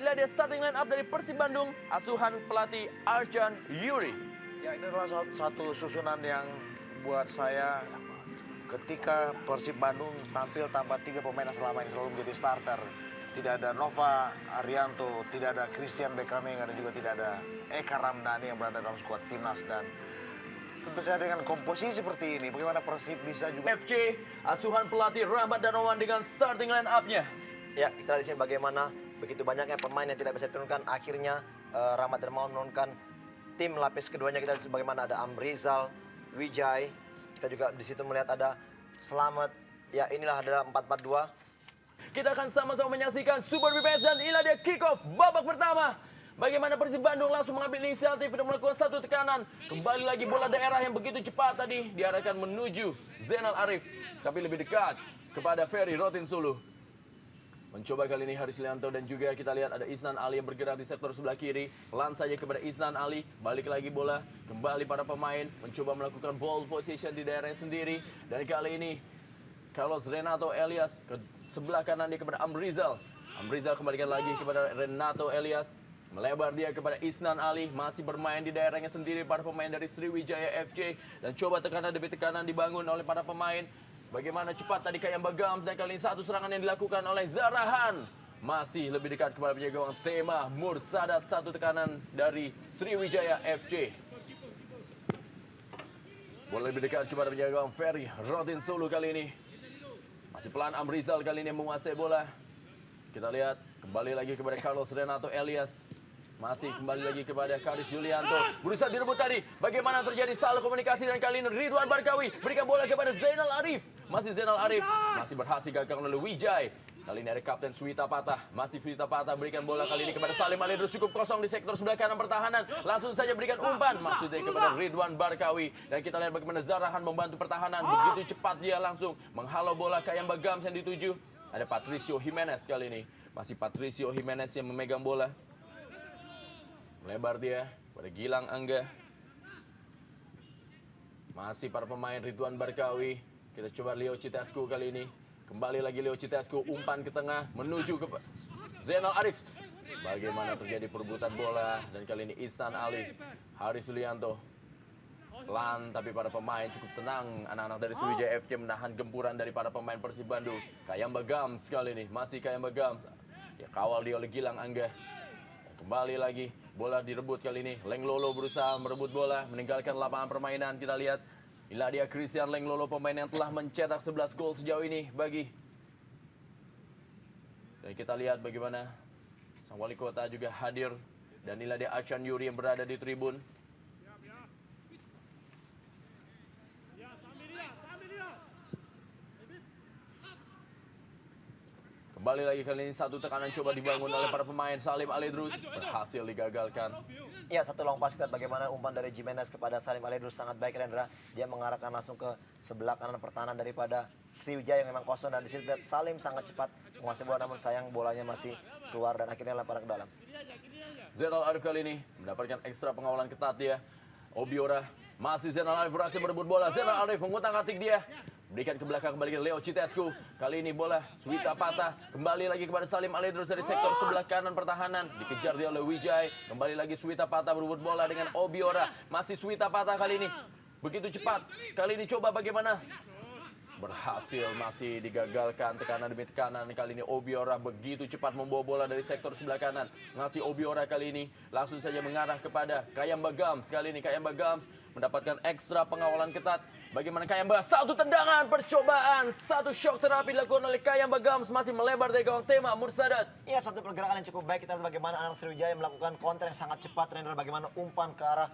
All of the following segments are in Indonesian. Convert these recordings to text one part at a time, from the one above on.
lihat dia starting line up dari Persib Bandung, asuhan pelatih Arjan Yuri. Ya, ini adalah satu susunan yang buat saya ketika Persib Bandung tampil tanpa 3 pemain yang selama ini selalu menjadi starter. Tidak ada Nova Arianto, tidak ada Christian Bekamenga, dan juga tidak ada Eka Ramdhani yang berada dalam skuad timnas. Dan tentu saja dengan komposisi seperti ini, bagaimana Persib bisa juga... FC, asuhan pelatih Rahmat Darmawan dengan starting line up-nya. Ya, kita lihat di sini bagaimana begitu banyaknya pemain yang tidak bisa diturunkan. Akhirnya Rahmat Darmawan menurunkan tim lapis keduanya. Kita lihat bagaimana ada Amrizal, Wijay. Kita juga di situ melihat ada Slamet. Ya, inilah adalah 4-4-2. Kita akan sama-sama menyaksikan Super Pipets dan inilah dia kick off babak pertama. Bagaimana Persib Bandung langsung mengambil inisiatif dan melakukan satu tekanan. Kembali lagi bola daerah yang begitu cepat tadi diarahkan menuju Zainal Arif. Tapi lebih dekat kepada Ferry Rotinsulu. Mencoba kali ini Haris Lianto dan juga kita lihat ada Isnan Ali yang bergerak di sektor sebelah kiri. Pelan saja kepada Isnan Ali. Balik lagi bola. Kembali para pemain. Mencoba melakukan ball position di daerahnya sendiri. Dan kali ini Carlos Renato Elias ke sebelah kanan dia kepada Amrizal. Amrizal kembalikan lagi kepada Renato Elias. Melebar dia kepada Isnan Ali. Masih bermain di daerahnya sendiri para pemain dari Sriwijaya FC. Dan coba tekanan demi tekanan dibangun oleh para pemain. Bagaimana cepat tadi Kayam Bagams dan kali ini satu serangan yang dilakukan oleh Zarahan. Masih lebih dekat kepada penjaga gawang Tema Mursadat, satu tekanan dari Sriwijaya FC. Bola lebih dekat kepada penjaga gawang Ferry Rotinsulu kali ini. Masih pelan Amrizal kali ini menguasai bola. Kita lihat kembali lagi kepada Carlos Renato Elias. Masih kembali lagi kepada Karis Yulianto. Berusaha direbut tadi. Bagaimana terjadi salah komunikasi dan kali ini Ridwan Barkawi berikan bola kepada Zainal Arif. Masih Zainal Arif. Masih berhasil gagal oleh Wijay. Kali ini ada Kapten Suwita Patah. Masih Suwita Patah berikan bola kali ini kepada Salim Ali. Terus cukup kosong di sektor sebelah kanan pertahanan. Langsung saja berikan umpan. Maksudnya kepada Ridwan Barkawi. Dan kita lihat bagaimana Zarahan membantu pertahanan. Begitu cepat dia langsung menghalau bola Kayam Bagams yang dituju. Ada Patricio Jimenez kali ini. Masih Patricio Jimenez yang memegang bola. Melebar dia pada Gilang Angga. Masih para pemain Ridwan Barkawi. Kita coba Leo Citescu kali ini. Kembali lagi Leo Citescu, umpan ke tengah menuju ke Zainal Arif. Bagaimana terjadi perebutan bola dan kali ini Isnan Ali, Haris Yulianto. Pelan tapi para pemain cukup tenang. Anak-anak dari Sriwijaya FC menahan gempuran dari para pemain Persib Bandung. Kayam Bagams kali ini, masih Kayam Bagams. Ya, kawal dia oleh Gilang Angga. Kembali lagi, bola direbut kali ini. Leng Lolo berusaha merebut bola, meninggalkan lapangan permainan. Kita lihat, inilah dia Christian Leng Lolo, pemain yang telah mencetak 11 gol sejauh ini bagi. Dan kita lihat bagaimana sang wali kota juga hadir. Dan inilah dia Arjan Yuri yang berada di tribun. Kembali lagi kali ini satu tekanan coba dibangun oleh para pemain. Salim Alidrus berhasil digagalkan. Ya, satu long pass, lihat bagaimana umpan dari Jimenez kepada Salim Alidrus sangat baik, Rendra. Dia mengarahkan langsung ke sebelah kanan pertahanan daripada Sriwijaya yang memang kosong. Dan di situ lihat Salim sangat cepat menguasai bola, namun sayang bolanya masih keluar dan akhirnya lempar ke dalam. Zainal Arif kali ini mendapatkan ekstra pengawalan ketat dia. Obiora, masih Zainal Arif berhasil merebut bola. Zainal Arif mengutak-atik dia. Berikan ke belakang kembali ke Leo Citescu. Kali ini bola Suwita Patah. Kembali lagi kepada Salim Alidrus dari sektor sebelah kanan pertahanan. Dikejar dia oleh Wijay. Kembali lagi Suwita Patah berebut bola dengan Obiora. Masih Suwita Patah kali ini. Begitu cepat. Kali ini coba bagaimana. Berhasil, masih digagalkan tekanan demi tekanan. Kali ini Obiora begitu cepat membawa bola dari sektor sebelah kanan. Ngasih Obiora kali ini langsung saja mengarah kepada Kayam Bagams. Kali ini Kayam Bagams mendapatkan ekstra pengawalan ketat. Bagaimana Kayam Bagams? Satu tendangan percobaan. Satu shock terapi dilakukan oleh Kayam Bagams. Masih melebar dari gawang Tema Mursadat. Iya, satu pergerakan yang cukup baik. Kita lihat bagaimana anak Sriwijaya melakukan counter yang sangat cepat. Rendra, bagaimana umpan ke arah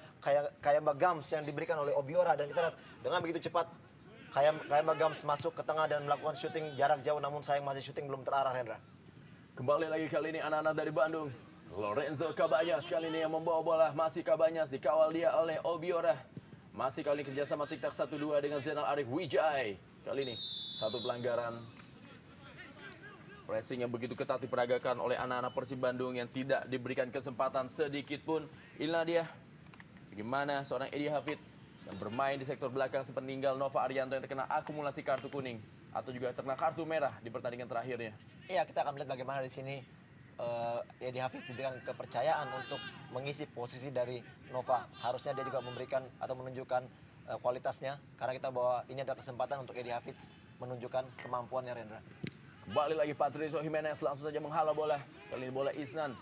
Kayam Bagams yang diberikan oleh Obiora. Dan kita lihat dengan begitu cepat Kayam Bagams masuk ke tengah dan melakukan syuting jarak jauh, namun sayang masih syuting belum terarah, Rendra. Kembali lagi kali ini anak-anak dari Bandung. Lorenzo Cabanyas kali ini yang membawa bola. Masih Cabanyas dikawal dia oleh Obiora. Masih kali ini kerjasama tiktak 1-2 dengan Zainal Arif Wijay. Kali ini satu pelanggaran. Pressing yang begitu ketat diperagakan oleh anak-anak Persib Bandung yang tidak diberikan kesempatan sedikit pun. Inilah dia bagaimana seorang Edi Hafid yang bermain di sektor belakang sepeninggal Nova Arianto yang terkena akumulasi kartu kuning atau juga terkena kartu merah di pertandingan terakhirnya. Iya, kita akan melihat bagaimana di sini Edi Hafiz diberikan kepercayaan untuk mengisi posisi dari Nova. Harusnya dia juga memberikan atau menunjukkan kualitasnya, karena kita bahwa ini adalah kesempatan untuk Edi Hafiz menunjukkan kemampuannya, Rendra. Kembali lagi Patricio Jimenez langsung saja menghalau bola. Kali ini bola Isnan.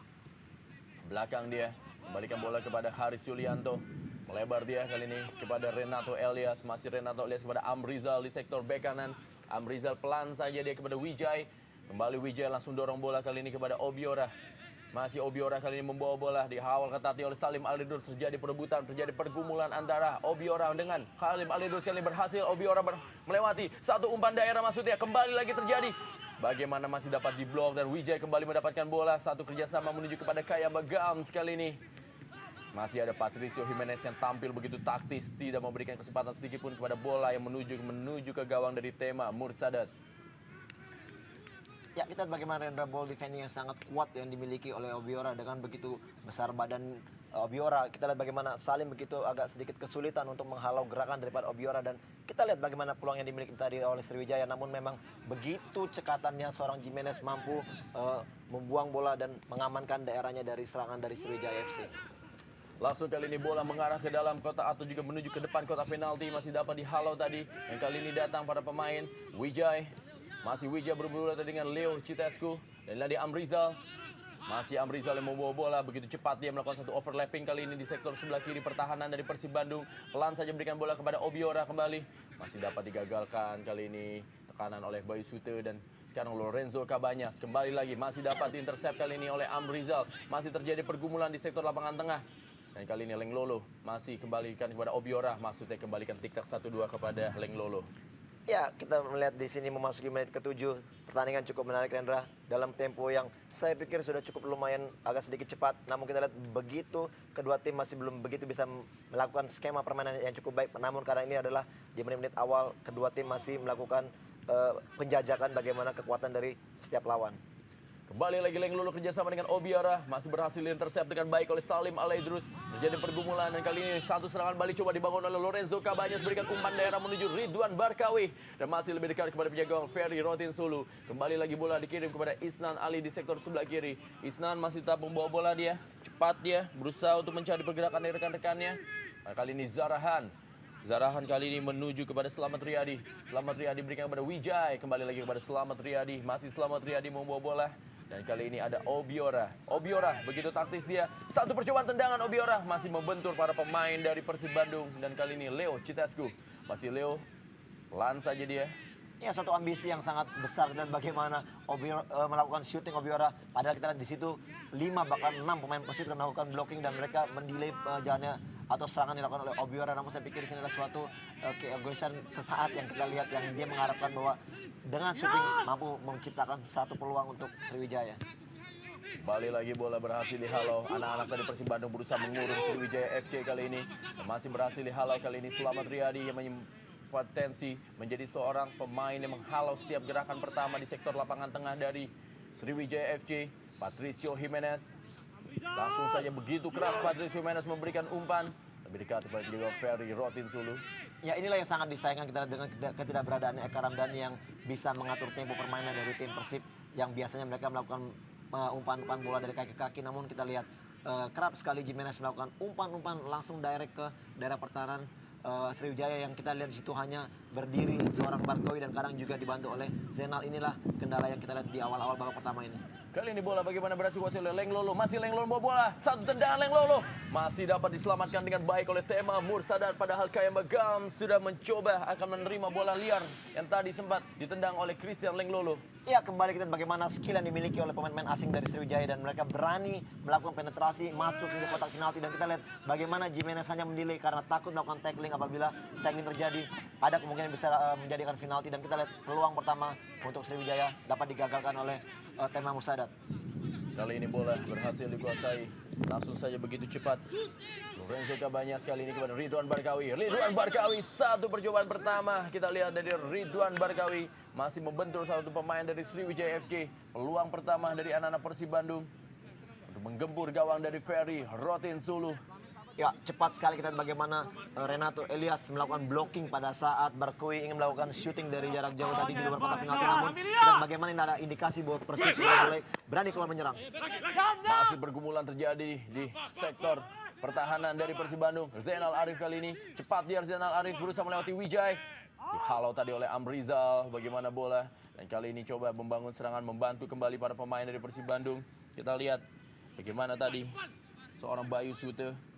Belakang dia. Kembalikan bola kepada Haris Yulianto. Melebar dia kali ini kepada Renato Elias. Masih Renato Elias kepada Amrizal di sektor bek kanan. Amrizal pelan saja dia kepada Wijay. Kembali Wijay langsung dorong bola kali ini kepada Obiora. Masih Obiora kali ini membawa bola, dihawal ketatnya oleh Salim Alidrus. Terjadi perebutan, terjadi pergumulan antara Obiora dengan Salim Alidrus. Kali ini berhasil Obiora melewati satu umpan daerah maksudnya. Kembali lagi terjadi. Bagaimana masih dapat diblok dan Wijay kembali mendapatkan bola. Satu kerjasama menuju kepada Kaya Bagam sekali ini. Masih ada Patricio Jimenez yang tampil begitu taktis. Tidak memberikan kesempatan sedikit pun kepada bola yang menuju ke gawang dari Tema Mursadat. Ya, kita lihat bagaimana Rendra ball defending yang sangat kuat yang dimiliki oleh Obiora dengan begitu besar badan Obiora. Kita lihat bagaimana Salim begitu agak sedikit kesulitan untuk menghalau gerakan daripada Obiora, dan kita lihat bagaimana peluang yang dimiliki tadi oleh Sriwijaya. Namun memang begitu cekatannya seorang Jimenez mampu membuang bola dan mengamankan daerahnya dari serangan dari Sriwijaya FC. Langsung kali ini bola mengarah ke dalam kotak atau juga menuju ke depan kotak penalti. Masih dapat dihalau tadi. Yang kali ini datang para pemain Wijay. Masih Wijay berburu dengan Leo Citescu. Dan lagi Amrizal. Masih Amrizal yang membawa bola. Begitu cepat dia melakukan satu overlapping kali ini di sektor sebelah kiri pertahanan dari Persib Bandung. Pelan saja berikan bola kepada Obiora kembali. Masih dapat digagalkan kali ini. Tekanan oleh Bayu Sute dan sekarang Lorenzo Cabanyas. Kembali lagi masih dapat diintercept kali ini oleh Amrizal. Masih terjadi pergumulan di sektor lapangan tengah. Dan kali ini Leng Lolo masih kembalikan kepada Obiora. Maksudnya kembalikan tiktak 1-2 kepada Leng Lolo. Ya, kita melihat di sini memasuki menit ke-7. Pertandingan cukup menarik, Rendra. Dalam tempo yang saya pikir sudah cukup lumayan agak sedikit cepat. Namun kita lihat begitu kedua tim masih belum begitu bisa melakukan skema permainan yang cukup baik. Namun karena ini adalah di menit-menit awal, kedua tim masih melakukan penjajakan bagaimana kekuatan dari setiap lawan. Kembali lagi Leng Lolo kerjasama dengan Obiora. Masih berhasil intercept dengan baik oleh Salim Alaidrus. Terjadi pergumulan dan kali ini satu serangan balik coba dibangun oleh Lorenzo Cabanyas. Berikan umpan daerah menuju Ridwan Barkawi. Dan masih lebih dekat kepada penjaga gawang Ferry Rotin Sulu. Kembali lagi bola dikirim kepada Isnan Ali di sektor sebelah kiri. Isnan masih tetap membawa bola dia. Cepat dia berusaha untuk mencari pergerakan dari rekan-rekannya. Nah, kali ini Zarahan kali ini menuju kepada Slamet Riyadi. Slamet Riyadi berikan kepada Wijay. Kembali lagi kepada Slamet Riyadi. Masih Slamet Riyadi membawa bola. Dan kali ini ada Obiora. Obiora begitu taktis dia. Satu percobaan tendangan Obiora. Masih membentur para pemain dari Persib Bandung. Dan kali ini Leo Citescu. Masih Leo. Pelan saja dia. Ya, satu ambisi yang sangat besar, dan bagaimana Obiora melakukan shooting Obiora. Padahal kita lihat di situ 5 bahkan 6 pemain Persib yang melakukan blocking dan mereka mendelay jalannya atau serangan yang dilakukan oleh Obiora. Namun saya pikir di sini adalah suatu keegoisan sesaat yang kita lihat, yang dia mengharapkan bahwa dengan shooting mampu menciptakan satu peluang untuk Sriwijaya. Balik lagi bola berhasil dihalau. Anak-anak dari Persib Bandung berusaha mengurung Sriwijaya FC kali ini. Dan masih berhasil dihalau kali ini Slamet Riyadi yang potensi menjadi seorang pemain yang menghalau setiap gerakan pertama di sektor lapangan tengah dari Sriwijaya FC. Patricio Jimenez. Langsung saja begitu keras Patricio Jimenez memberikan umpan. Lebih dekat kepada juga Ferry Rotin Sulu. Ya, inilah yang sangat disayangkan kita dengan ketidakberadaan Eka Ramdhani yang bisa mengatur tempo permainan dari tim Persib, yang biasanya mereka melakukan umpan-umpan bola dari kaki ke kaki. Namun kita lihat kerap sekali Jimenez melakukan umpan-umpan langsung direct ke daerah pertahanan Sriwijaya, yang kita lihat di situ hanya berdiri seorang Barkawi dan kadang juga dibantu oleh Zainal. Inilah kendala yang kita lihat di awal-awal babak pertama ini. Kali ini bola bagaimana berhasil dikuasai oleh Leng Lolo. Masih Leng Lolo bawa bola. Satu tendangan Leng Lolo. Masih dapat diselamatkan dengan baik oleh Tema Mursadat. Padahal Kaya Bagam sudah mencoba akan menerima bola liar yang tadi sempat ditendang oleh Christian Leng Lolo. Ya, kembali kita bagaimana skill yang dimiliki oleh pemain-pemain asing dari Sriwijaya, dan mereka berani melakukan penetrasi masuk ke kotak penalti. Dan kita lihat bagaimana Jimenez hanya mendelay karena takut melakukan tackling. Apabila tackling terjadi, ada kemungkinan bisa menjadikan penalti. Dan kita lihat peluang pertama untuk Sriwijaya dapat digagalkan oleh Tema Mursadat. Kali ini bola berhasil dikuasai. Langsung saja begitu cepat. Lorenzo Cabanyas kali ini kepada Ridwan Barkawi. Ridwan Barkawi, satu percobaan pertama. Kita lihat dari Ridwan Barkawi. Masih membentur satu pemain dari Sriwijaya FC. Peluang pertama dari anak-anak Persib Bandung. Untuk menggempur gawang dari Ferry Rotin Sulu. Ya, cepat sekali kita lihat bagaimana Renato Elias melakukan blocking pada saat Barkoi ingin melakukan shooting dari jarak jauh tadi di luar kotak penalti. Namun kita lihat bagaimana ini ada indikasi bahwa Persib mulai berani keluar menyerang. Masih pergumulan terjadi di sektor pertahanan dari Persib Bandung. Zainal Arif kali ini cepat dia, Zainal Arif berusaha melewati Wijay. Dihalau tadi oleh Amrizal, bagaimana bola. Dan kali ini coba membangun serangan, membantu kembali para pemain dari Persib Bandung. Kita lihat bagaimana tadi seorang Bayu Sute.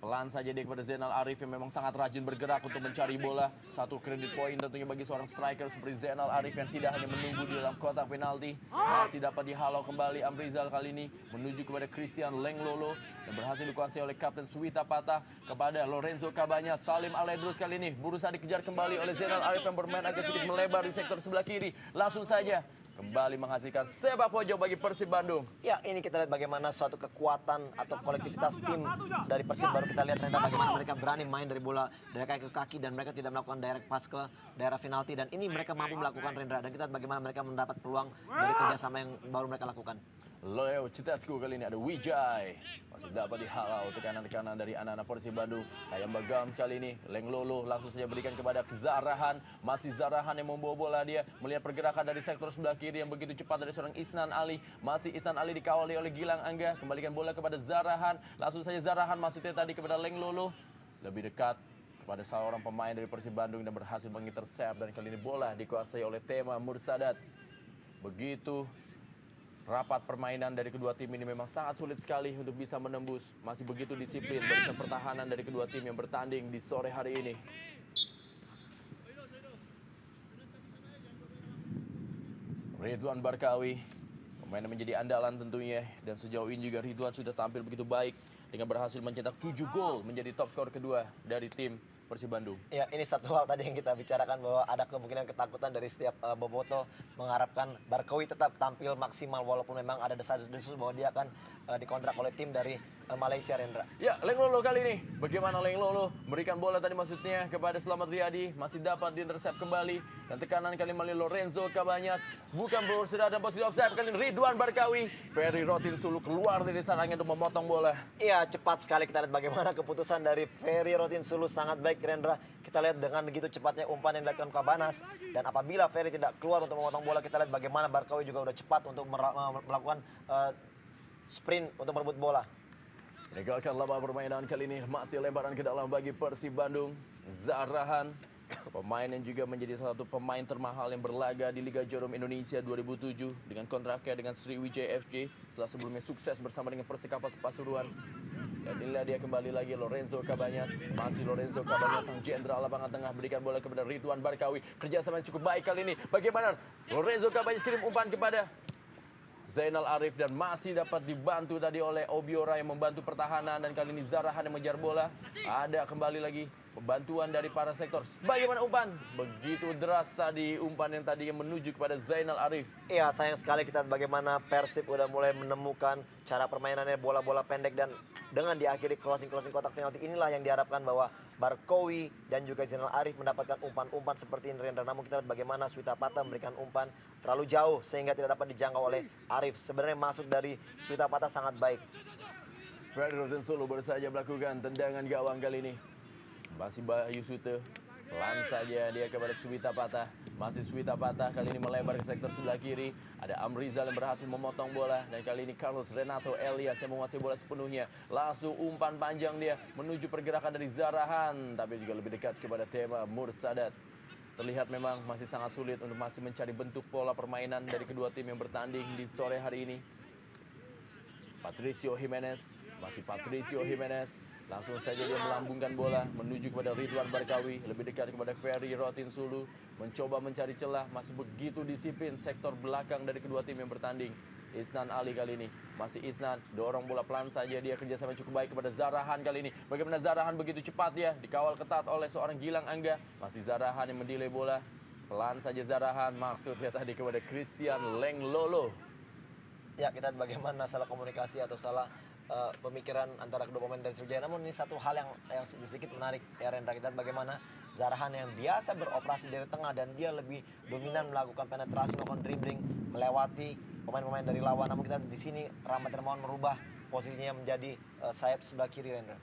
Pelan saja dia kepada Zainal Arif yang memang sangat rajin bergerak untuk mencari bola. Satu kredit poin tentunya bagi seorang striker seperti Zainal Arif yang tidak hanya menunggu di dalam kotak penalti. Masih dapat dihalau kembali Amrizal kali ini menuju kepada Christian Lenglolo. Dan berhasil dikuasai oleh Kapten Suwita Patah kepada Lorenzo Cabanya. Salim Aledrus kali ini berusaha dikejar kembali oleh Zainal Arif yang bermain agak sedikit melebar di sektor sebelah kiri. Langsung saja kembali menghasilkan sepak pojok bagi Persib Bandung. Ya, ini kita lihat bagaimana suatu kekuatan atau kolektivitas tim dari Persib. Baru kita lihat Renda bagaimana mereka berani main dari bola dari kaki ke kaki dan mereka tidak melakukan direct pass ke daerah penalti. Dan ini mereka mampu melakukan Rendra. Dan kita lihat bagaimana mereka mendapat peluang dari kerjasama yang baru mereka lakukan. Leo Citasku kali ini ada Wijay. Masih dapat dihalau tekanan-tekanan dari anak-anak Persib Bandung. Kayak Bagam sekali ini. Leng Lolo langsung saja berikan kepada Zarahan. Masih Zarahan yang membawa bola dia. Melihat pergerakan dari sektor sebelah kiri yang begitu cepat dari seorang Isnan Ali. Masih Isnan Ali dikawali oleh Gilang Angga. Kembalikan bola kepada Zarahan. Langsung saja Zarahan masuknya tadi kepada Leng Lolo. Lebih dekat kepada seorang pemain dari Persib Bandung dan berhasil mengintercept. Dan kali ini bola dikuasai oleh Tema Mursadat. Begitu rapat permainan dari kedua tim ini memang sangat sulit sekali untuk bisa menembus. Masih begitu disiplin barisan pertahanan dari kedua tim yang bertanding di sore hari ini. Ridwan Barkawi, pemain yang menjadi andalan tentunya. Dan sejauh ini juga Ridwan sudah tampil begitu baik dengan berhasil mencetak 7 gol menjadi top skor kedua dari tim Persib Bandung. Ya, ini satu hal tadi yang kita bicarakan bahwa ada kemungkinan ketakutan dari setiap Boboto mengharapkan Barkoi tetap tampil maksimal walaupun memang ada desas-desus bahwa dia akan dikontrak oleh tim dari Malaysia, Rendra. Ya, Leng Lolo kali ini. Bagaimana Leng Lolo memberikan bola tadi maksudnya kepada Selamat Riyadi. Masih dapat diintercept kembali. Dan tekanan kali melalui Lorenzo Cabanyas. Bukan sudah ada posisi offside kali ini Ridwan Barkawi. Ferry Rotin Sulu keluar dari sarangnya untuk memotong bola. Iya, cepat sekali kita lihat bagaimana keputusan dari Ferry Rotin Sulu sangat baik, Rendra. Kita lihat dengan begitu cepatnya umpan yang dilakukan Cabanas. Dan apabila Ferry tidak keluar untuk memotong bola, kita lihat bagaimana Barkawi juga udah cepat untuk melakukan sprint untuk merebut bola. Meninggalkan lapangan permainan kali ini masih lemparan ke dalam bagi Persib Bandung. Zarahan, pemain yang juga menjadi salah satu pemain termahal yang berlaga di Liga Jarum Indonesia 2007 dengan kontraknya dengan Sriwijaya FC setelah sebelumnya sukses bersama dengan Persikapas Pasuruan. Dan inilah dia kembali lagi Lorenzo Cabanyas. Masih Lorenzo Cabanyas sang jenderal lapangan tengah berikan bola kepada Ridwan Barkawi. Kerjasama yang cukup baik kali ini. Bagaimana Lorenzo Cabanyas kirim umpan kepada Zainal Arif dan masih dapat dibantu tadi oleh Obiora yang membantu pertahanan. Dan kali ini Zarahan yang mengejar bola. Ada kembali lagi pembantuan dari para sektor. Bagaimana umpan? Begitu deras tadi umpan yang tadi yang menuju kepada Zainal Arif. Iya, sayang sekali kita lihat bagaimana Persib udah mulai menemukan cara permainannya bola-bola pendek dan dengan diakhiri closing kotak penalti inilah yang diharapkan bahwa Barkawi dan juga Zainal Arif mendapatkan umpan-umpan seperti ini, Rendra. Namun kita lihat bagaimana Suwita Patah memberikan umpan terlalu jauh sehingga tidak dapat dijangkau oleh Arif. Sebenarnya masuk dari Suwita Patah sangat baik. Ferry Rotin Solo baru saja melakukan tendangan gawang kali ini. Masih Bayu Sute. Pelan saja dia kepada Suwita Patah. Masih Suwita Patah kali ini melebar ke sektor sebelah kiri. Ada Amrizal yang berhasil memotong bola. Dan kali ini Carlos Renato Elias yang menguasai bola sepenuhnya. Langsung umpan panjang dia menuju pergerakan dari Zarahan. Tapi juga lebih dekat kepada Tema Mursadat. Terlihat memang masih sangat sulit untuk masih mencari bentuk pola permainan dari kedua tim yang bertanding di sore hari ini. Patricio Jimenez. Masih Patricio Jimenez. Langsung saja dia melambungkan bola menuju kepada Ridwan Barkawi. Lebih dekat kepada Ferry Rotin Sulu. Mencoba mencari celah. Masih begitu disiplin sektor belakang dari kedua tim yang bertanding. Isnan Ali kali ini. Masih Isnan. Dorong bola pelan saja. Dia kerjasama cukup baik kepada Zarahan kali ini. Bagaimana Zarahan begitu cepat ya. Dikawal ketat oleh seorang Gilang Angga. Masih Zarahan yang mendelay bola. Pelan saja Zarahan. Maksudnya tadi kepada Christian Leng Lolo. Ya, kita lihat bagaimana salah komunikasi atau salah pemikiran antara kedua pemain dari Sriwijaya. Namun ini satu hal yang sedikit menarik ya, Rendra. Kita lihat bagaimana Zarahan yang biasa beroperasi dari tengah dan dia lebih dominan melakukan penetrasi, melakukan dribbling, melewati pemain-pemain dari lawan. Namun kita di sini Rahmat Darmawan merubah posisinya menjadi sayap sebelah kiri, Rendra.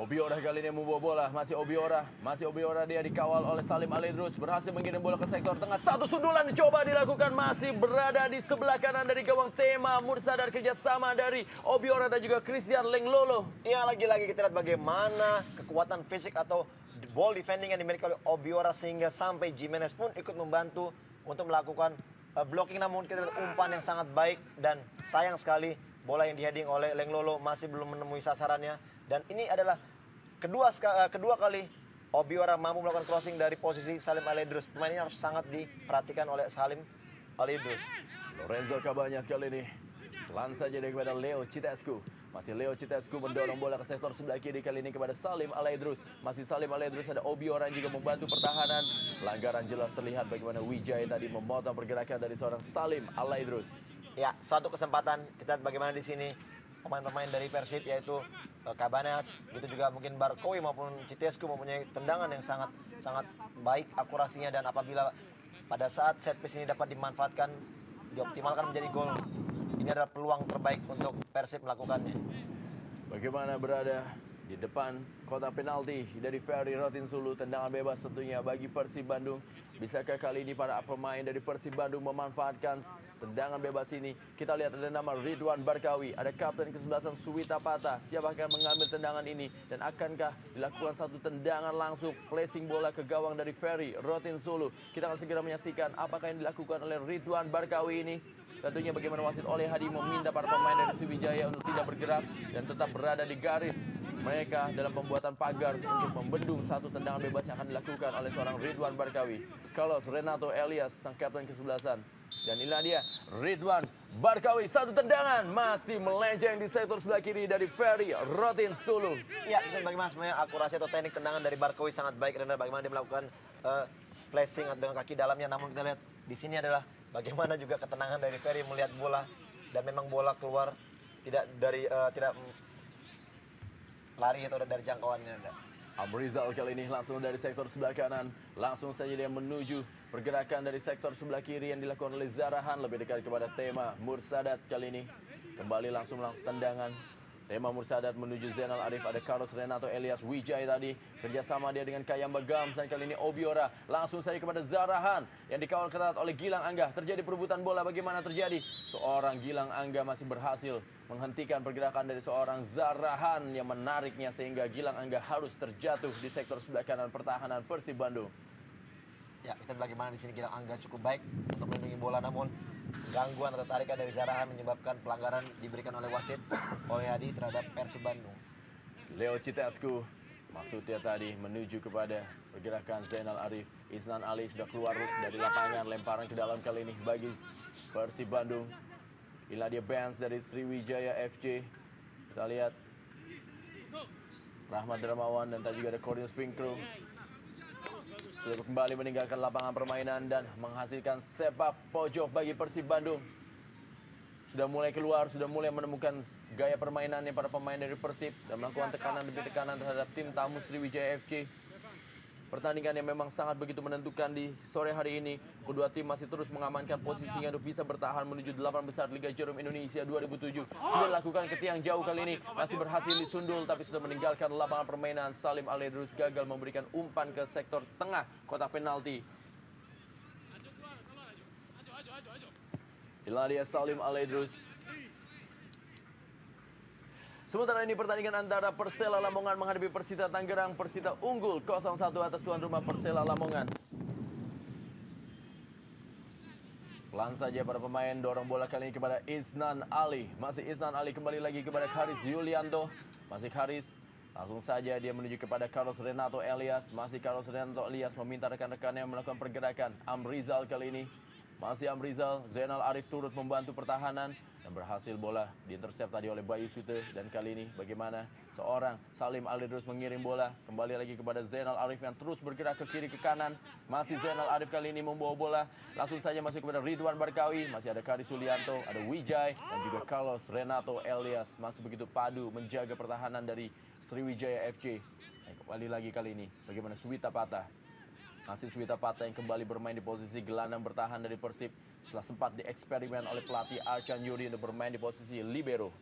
Obiora kali ini membawa bola, masih Obiora dia dikawal oleh Salim Alaidrus, berhasil mengirim bola ke sektor tengah, satu sundulan dicoba dilakukan, masih berada di sebelah kanan dari gawang Tema Mursadar, kerjasama dari Obiora dan juga Christian Lenglolo. Ya, lagi-lagi kita lihat bagaimana kekuatan fisik atau ball defending yang dimiliki oleh Obiora sehingga sampai Jimenez pun ikut membantu untuk melakukan blocking, namun kita lihat umpan yang sangat baik dan sayang sekali bola yang di-heading oleh Lenglolo masih belum menemui sasarannya. Dan ini adalah kedua kali Obiora mampu melakukan crossing dari posisi Salim Alaidrus. Pemain ini harus sangat diperhatikan oleh Salim Alaidrus. Lorenzo Cabañas kali ini pelan saja dia kepada Leo Citescu. Masih Leo Citescu mendorong bola ke sektor sebelah kiri, kali ini kepada Salim Alaidrus. Masih Salim Alaidrus, ada Obiora yang juga membantu pertahanan. Pelanggaran jelas terlihat bagaimana Wijay tadi memotong pergerakan dari seorang Salim Alaidrus. Ya, suatu kesempatan kita lihat bagaimana di sini pemain-pemain dari Persib yaitu Cabañas, gitu juga mungkin Barkowi maupun Citescu mempunyai tendangan yang sangat baik akurasinya, dan apabila pada saat set piece ini dapat dimanfaatkan, dioptimalkan menjadi gol, ini adalah peluang terbaik untuk Persib melakukannya. Bagaimana berada di depan kotak penalti dari Ferry Rotinsulu, tendangan bebas tentunya bagi Persib Bandung. Bisakah kali ini para pemain dari Persib Bandung memanfaatkan tendangan bebas ini? Kita lihat ada nama Ridwan Barkawi, ada kapten kesebelasan Suwita Pata. Siapakah yang mengambil tendangan ini dan akankah dilakukan satu tendangan langsung placing bola ke gawang dari Ferry Rotinsulu? Kita akan segera menyaksikan apakah yang dilakukan oleh Ridwan Barkawi ini. Tentunya bagaimana wasit Oleh Hadi meminta para pemain dari Sriwijaya untuk tidak bergerak dan tetap berada di garis mereka dalam pembuatan pagar untuk membendung satu tendangan bebas yang akan dilakukan oleh seorang Ridwan Barkawi. Carlos Renato Elias, sang kapten kesebelasan. Dan inilah dia Ridwan Barkawi, satu tendangan masih melenceng di sektor sebelah kiri dari Ferry Rotinsulu. Ya, itu bagaimana sebenarnya akurasi atau teknik tendangan dari Barkawi sangat baik, dan bagaimana dia melakukan placing dengan kaki dalamnya. Namun kita lihat di sini adalah bagaimana juga ketenangan dari Ferry melihat bola, dan memang bola keluar tidak lari atau dari jangkauannya. Amrizal kali ini langsung dari sektor sebelah kanan, langsung saja dia menuju pergerakan dari sektor sebelah kiri yang dilakukan oleh Zarahan, lebih dekat kepada Tema Mursadat kali ini. Kembali langsung melakukan tendangan. Tema Mursadat menuju Zainal Arif, ada Carlos Renato Elias, Wijay tadi. Kerjasama dia dengan Kayamba Gams, dan kali ini Obiora. Langsung saja kepada Zarahan yang dikawal ketat oleh Gilang Angga. Terjadi perebutan bola, bagaimana terjadi? Seorang Gilang Angga masih berhasil menghentikan pergerakan dari seorang Zarahan yang menariknya sehingga Gilang Angga harus terjatuh di sektor sebelah kanan pertahanan Persib Bandung. Ya, kita lihat bagaimana di sini Gilang Angga cukup baik untuk melindungi bola, namun gangguan atau tarikan dari Zarahan menyebabkan pelanggaran diberikan oleh wasit Oleh Hadi terhadap Persib Bandung. Leo Citescu maksudnya tadi menuju kepada pergerakan Zainal Arif. Isnan Ali sudah keluar dari lapangan, lemparan ke dalam kali ini bagi Persib Bandung. Inilah dia Benz dari Sriwijaya FC. Kita lihat Rahmat Dramawan dan tadi juga ada Cornelius Finkro sudah kembali meninggalkan lapangan permainan dan menghasilkan sepak pojok bagi Persib Bandung. Sudah mulai keluar, sudah mulai menemukan gaya permainannya para pemain dari Persib dan melakukan tekanan demi tekanan terhadap tim tamu Sriwijaya FC. Pertandingan yang memang sangat begitu menentukan di sore hari ini. Kedua tim masih terus mengamankan posisinya untuk bisa bertahan menuju 8 besar Liga Jarum Indonesia 2007. Sudah dilakukan ke tiang jauh kali ini, masih berhasil disundul tapi sudah meninggalkan lapangan permainan. Salim Alaidrus gagal memberikan umpan ke sektor tengah kotak penalti. Inilah dia Salim Alaidrus. Sementara ini pertandingan antara Persela Lamongan menghadapi Persita Tangerang. Persita unggul 0-1 atas tuan rumah Persela Lamongan. Pelan saja para pemain dorong bola kali ini kepada Isnan Ali. Masih Isnan Ali, kembali lagi kepada Haris Yulianto. Masih Haris. Langsung saja dia menuju kepada Carlos Renato Elias. Masih Carlos Renato Elias meminta rekan-rekannya melakukan pergerakan. Amrizal kali ini. Masih Amrizal. Zainal Arif turut membantu pertahanan. Dan berhasil bola diintercept tadi oleh Bayu Sute. Dan kali ini bagaimana seorang Salim Alaidrus mengirim bola kembali lagi kepada Zainal Arif yang terus bergerak ke kiri ke kanan. Masih Zainal Arif kali ini membawa bola. Langsung saja masuk kepada Ridwan Barkawi. Masih ada Kari Sulianto, ada Wijay dan juga Carlos Renato Elias. Masih begitu padu menjaga pertahanan dari Sriwijaya FC. Dan kembali lagi kali ini bagaimana Suwita Pata. Masih Suwita Pata yang kembali bermain di posisi gelandang bertahan dari Persib setelah sempat dieksperimen oleh pelatih Arcan Yuri untuk bermain di posisi libero.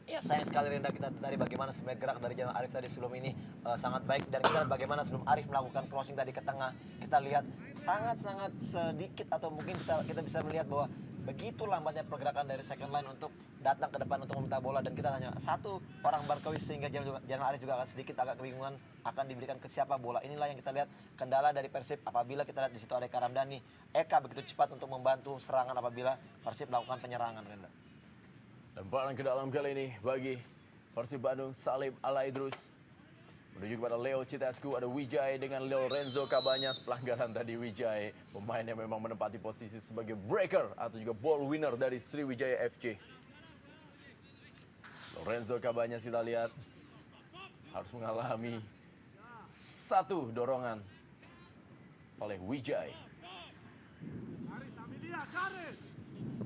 Ya sayang sekali Renda, kita tadi bagaimana sebenarnya gerak dari Jalan Arif tadi sebelum ini sangat baik, dan kita bagaimana sebelum Arif melakukan crossing tadi ke tengah, kita lihat sangat-sangat sedikit atau mungkin kita bisa melihat bahwa begitu lambatnya pergerakan dari second line untuk datang ke depan untuk meminta bola, dan kita hanya satu orang Barkawi sehingga Jalan Arif juga akan sedikit agak kebingungan akan diberikan ke siapa bola. Inilah yang kita lihat kendala dari Persib apabila kita lihat di situ ada Karamdani, Eka begitu cepat untuk membantu serangan apabila Persib melakukan penyerangan, Renda. Lemparan ke dalam kali ini bagi Persib Bandung, Salim Alaidrus. Menuju kepada Leo Citescu, ada Wijay dengan Lorenzo Cabanyas. Pelanggaran tadi Wijay, pemain yang memang menempati posisi sebagai breaker atau juga ball winner dari Sriwijaya FC. Lorenzo Cabanyas kita lihat harus mengalami satu dorongan oleh Wijay.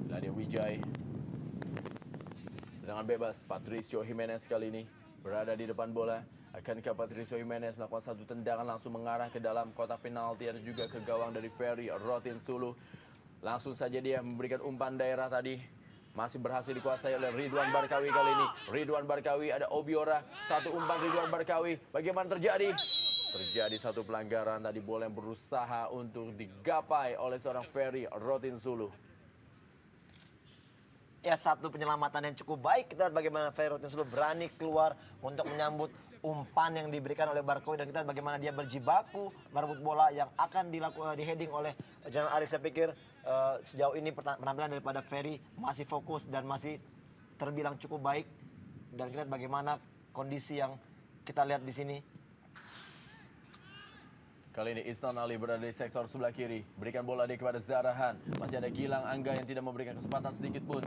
Dan dia Wijay. Dengan bebas, Patricio Jimenez kali ini berada di depan bola. Akankah Patricio Jimenez melakukan satu tendangan langsung mengarah ke dalam kotak penalti atau juga ke gawang dari Ferry Rotinsulu. Langsung saja dia memberikan umpan daerah tadi. Masih berhasil dikuasai oleh Ridwan Barkawi kali ini. Ridwan Barkawi, ada Obiora. Satu umpan Ridwan Barkawi. Bagaimana terjadi? Terjadi satu pelanggaran tadi, bola yang berusaha untuk digapai oleh seorang Ferry Rotinsulu. Ya, satu penyelamatan yang cukup baik. Kita lihat bagaimana Ferry Rotinsulu berani keluar untuk menyambut umpan yang diberikan oleh Barkawi, dan kita lihat bagaimana dia berjibaku merebut bola yang akan dilakukan di heading oleh Jalan Arif. Saya pikir sejauh ini penampilan daripada Ferry masih fokus dan masih terbilang cukup baik, dan kita lihat bagaimana kondisi yang kita lihat di sini. Kali ini Isnan Ali berada di sektor sebelah kiri. Berikan bola dia kepada Zarahan. Masih ada Gilang Angga yang tidak memberikan kesempatan sedikit pun.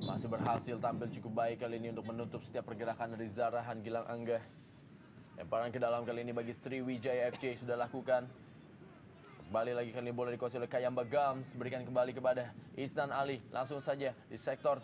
Masih berhasil tampil cukup baik kali ini untuk menutup setiap pergerakan dari Zarahan, Gilang Angga. Lemparan ke dalam kali ini bagi Sriwijaya FC sudah lakukan. Kembali lagi kali ini bola dikuasai oleh Kayamba Gams. Berikan kembali kepada Isnan Ali. Langsung saja di sektor.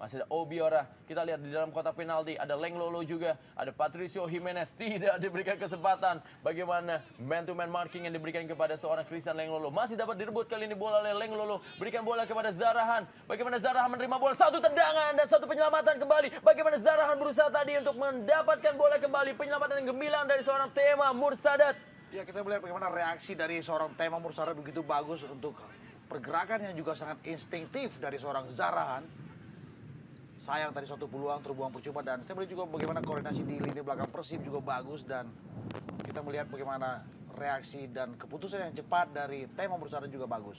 Masih ada Obiora. Kita lihat di dalam kotak penalti. Ada Leng Lolo juga. Ada Patricio Jimenez. Tidak diberikan kesempatan. Bagaimana man-to-man marking yang diberikan kepada seorang Christian Leng Lolo. Masih dapat direbut kali ini bola oleh Leng Lolo. Berikan bola kepada Zarahan. Bagaimana Zarahan menerima bola. Satu tendangan dan satu penyelamatan kembali. Bagaimana Zarahan berusaha tadi untuk mendapatkan bola kembali. Penyelamatan yang gemilang dari seorang Tema Mursadat. Ya, kita melihat bagaimana reaksi dari seorang Tema Mursadat begitu bagus untuk pergerakan yang juga sangat instinktif dari seorang Zarahan. Sayang tadi suatu peluang terbuang percuma, dan saya melihat juga bagaimana koordinasi di lini belakang Persib juga bagus, dan kita melihat bagaimana reaksi dan keputusan yang cepat dari Tema Mursadat juga bagus.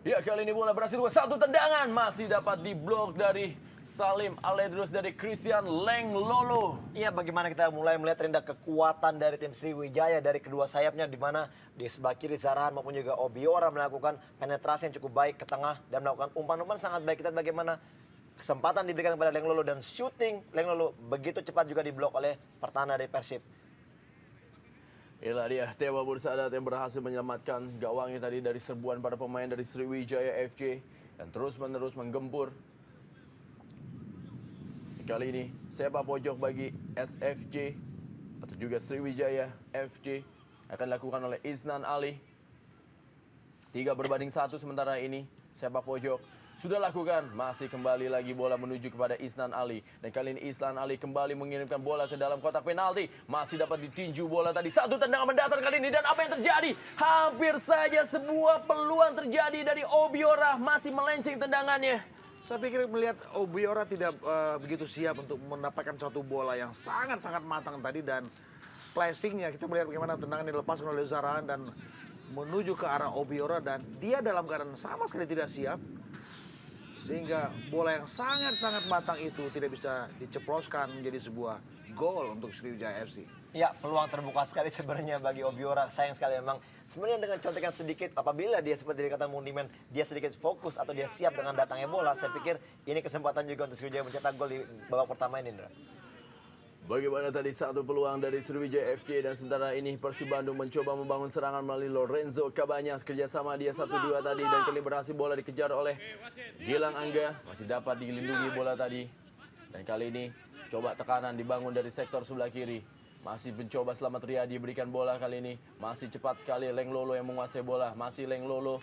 Ya, kali ini bola berhasil satu tendangan. Masih dapat diblok dari Salim Alaidrus dari Christian Leng Lolo. Iya, bagaimana kita mulai melihat Renda kekuatan dari tim Sriwijaya dari kedua sayapnya, di mana di sebelah kiri Zarahan maupun juga Obiora melakukan penetrasi yang cukup baik ke tengah dan melakukan umpan-umpan sangat baik. Kita bagaimana kesempatan diberikan kepada Leng Lolo, dan shooting Leng Lolo begitu cepat juga diblok oleh pertahanan dari Persib. Inilah dia Tema Mursadat yang berhasil menyelamatkan gawangnya tadi dari serbuan para pemain dari Sriwijaya FC dan terus-menerus menggempur. Kali ini sepak pojok bagi SFJ atau juga Sriwijaya FC akan dilakukan oleh Isnan Ali. 3-1 sementara ini sepak pojok sudah lakukan. Masih kembali lagi bola menuju kepada Isnan Ali. Dan kali ini Isnan Ali kembali mengirimkan bola ke dalam kotak penalti. Masih dapat ditinju bola tadi. Satu tendangan mendatar kali ini. Dan apa yang terjadi? Hampir saja sebuah peluang terjadi dari Obiora. Masih melenceng tendangannya. Saya pikir melihat Obiora tidak begitu siap untuk mendapatkan suatu bola yang sangat-sangat matang tadi, dan flashingnya kita melihat bagaimana tendangan dilepaskan oleh Zarahan dan menuju ke arah Obiora, dan dia dalam keadaan sama sekali tidak siap. Sehingga bola yang sangat-sangat matang itu tidak bisa diceploskan menjadi sebuah gol untuk Sriwijaya FC. Ya, peluang terbuka sekali sebenarnya bagi Obiora. Sayang sekali memang. Sebenarnya dengan contekan sedikit, apabila dia seperti dikatakan Mundiman, dia sedikit fokus atau dia siap dengan datangnya bola, saya pikir ini kesempatan juga untuk Sriwijaya mencetak gol di babak pertama ini, Indra. Bagaimana tadi satu peluang dari Sriwijaya FC, dan sementara ini Persib Bandung mencoba membangun serangan melalui Lorenzo Cabanyas. Kerjasama dia 1-2 tadi, dan kali berhasil bola dikejar oleh Gilang Angga. Masih dapat dilindungi bola tadi. Dan kali ini coba tekanan dibangun dari sektor sebelah kiri. Masih mencoba Selamat Riyadi berikan bola kali ini. Masih cepat sekali Leng Lolo yang menguasai bola. Masih Leng Lolo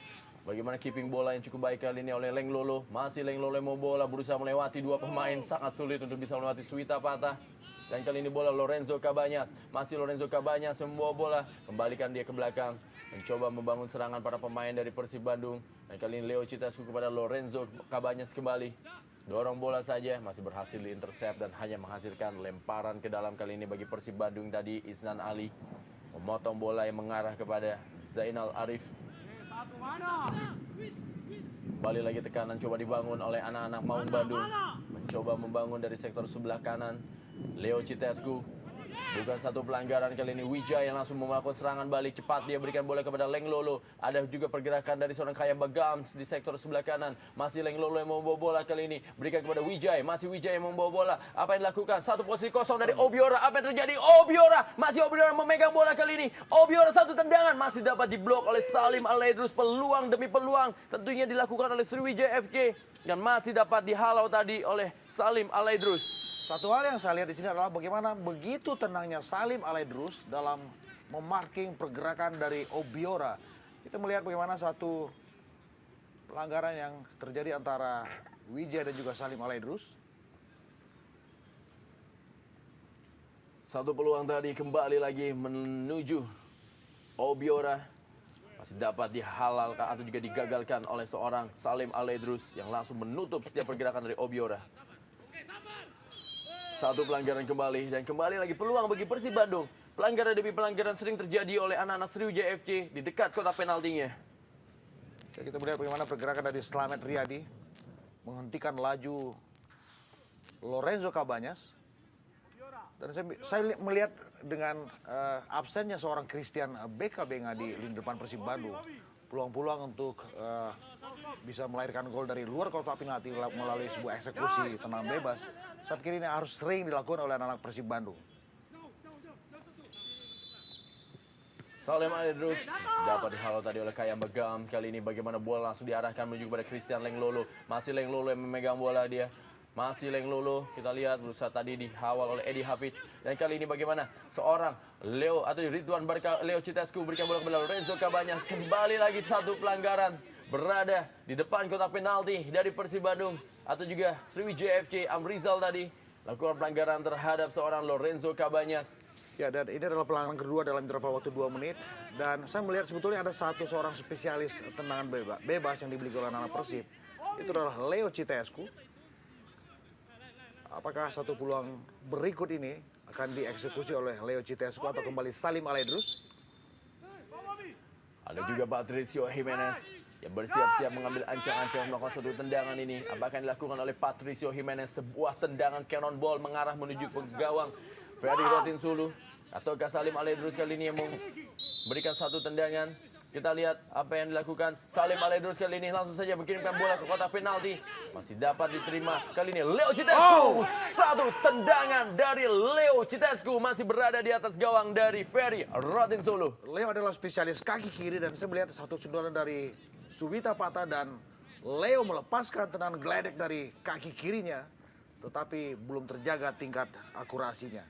Bagaimana keeping bola yang cukup baik kali ini oleh Leng Lolo. Masih Leng Lolo yang mau bola, berusaha melewati dua pemain. Sangat sulit untuk bisa melewati Suwita Patah. Dan kali ini bola Lorenzo Cabanyas. Masih Lorenzo Cabanyas yang membawa bola. Kembalikan dia ke belakang. Mencoba membangun serangan para pemain dari Persib Bandung. Dan kali ini Leo Citasku kepada Lorenzo Cabanyas kembali. Dorong bola saja, masih berhasil diintercept dan hanya menghasilkan lemparan ke dalam kali ini bagi Persib Bandung tadi. Isnan Ali memotong bola yang mengarah kepada Zainal Arif. Kembali lagi tekanan coba dibangun oleh anak-anak Maung Bandung. Mencoba membangun dari sektor sebelah kanan. Leo Citescu. Bukan satu pelanggaran kali ini. Wijaya yang langsung melakukan serangan balik. Cepat dia berikan bola kepada Leng Lolo. Ada juga pergerakan dari seorang Kayamba Gams di sektor sebelah kanan. Masih Leng Lolo yang membawa bola kali ini. Berikan kepada Wijaya. Masih Wijaya yang membawa bola. Apa yang dilakukan? Satu posisi kosong dari Obiora. Apa yang terjadi? Obiora. Masih Obiora memegang bola kali ini. Obiora satu tendangan. Masih dapat diblok oleh Salim Alaidrus. Peluang demi peluang. Tentunya dilakukan oleh Sriwijaya FC. Dan masih dapat dihalau tadi oleh Salim Alaidrus. Satu hal yang saya lihat di sini adalah bagaimana begitu tenangnya Salim Alaidrus dalam memarking pergerakan dari Obiora. Kita melihat bagaimana satu pelanggaran yang terjadi antara Wijaya dan juga Salim Alaidrus. Satu peluang tadi kembali lagi menuju Obiora. Masih dapat dihalalkan atau juga digagalkan oleh seorang Salim Alaidrus yang langsung menutup setiap pergerakan dari Obiora. Satu pelanggaran kembali dan kembali lagi peluang bagi Persib Bandung. Pelanggaran demi pelanggaran sering terjadi oleh anak-anak Sriwijaya FC di dekat kotak penaltinya. Kita melihat bagaimana pergerakan dari Slamet Riyadi menghentikan laju Lorenzo Cabanyas. Dan saya melihat dengan absennya seorang Christian BKB di lini depan Persib Bandung. Peluang-peluang untuk bisa melahirkan gol dari luar kotak penalti melalui sebuah eksekusi tendangan bebas. Saya pikir ini harus sering dilakukan oleh anak-anak Persib Bandung. Salim Alaidrus dapat dihalau tadi oleh Kayamba Gams. Kali ini bagaimana bola langsung diarahkan menuju kepada Christian Leng Lolo. Masih Leng Lolo yang memegang bola dia. Masih Leng Lolo, kita lihat berusaha tadi dihawal oleh Edi Hafiz. Dan kali ini bagaimana seorang Leo atau Ridwan Barka, Leo Citescu berikan bola kepada Lorenzo Cabanyas. Kembali lagi satu pelanggaran berada di depan kotak penalti dari Persib Bandung. Atau juga Sriwijaya FC, Amrizal tadi lakukan pelanggaran terhadap seorang Lorenzo Cabanyas. Ya, dan ini adalah pelanggaran kedua dalam interval waktu 2 menit. Dan saya melihat sebetulnya ada seorang spesialis tendangan bebas yang dibeli oleh anak Persib. Itu adalah Leo Citescu. Apakah satu peluang berikut ini akan dieksekusi oleh Leo Citescu atau kembali Salim Alaidrus? Ada juga Patricio Jimenez yang bersiap-siap mengambil ancang-ancang melakukan satu tendangan ini. Apa yang dilakukan oleh Patricio Jimenez? Sebuah tendangan cannonball mengarah menuju ke gawang Ferry Rotinsulu. Ataukah Salim Alaidrus kali ini yang memberikan satu tendangan? Kita lihat apa yang dilakukan Salim Alaidrus kali ini. Langsung saja mengirimkan bola ke kotak penalti. Masih dapat diterima. Kali ini Leo Citescu. Satu tendangan dari Leo Citescu. Masih berada di atas gawang dari Ferry Rotinsulu. Leo adalah spesialis kaki kiri dan saya melihat satu sundulan dari Suwita Patah dan Leo melepaskan tendangan geledek dari kaki kirinya. Tetapi belum terjaga tingkat akurasinya.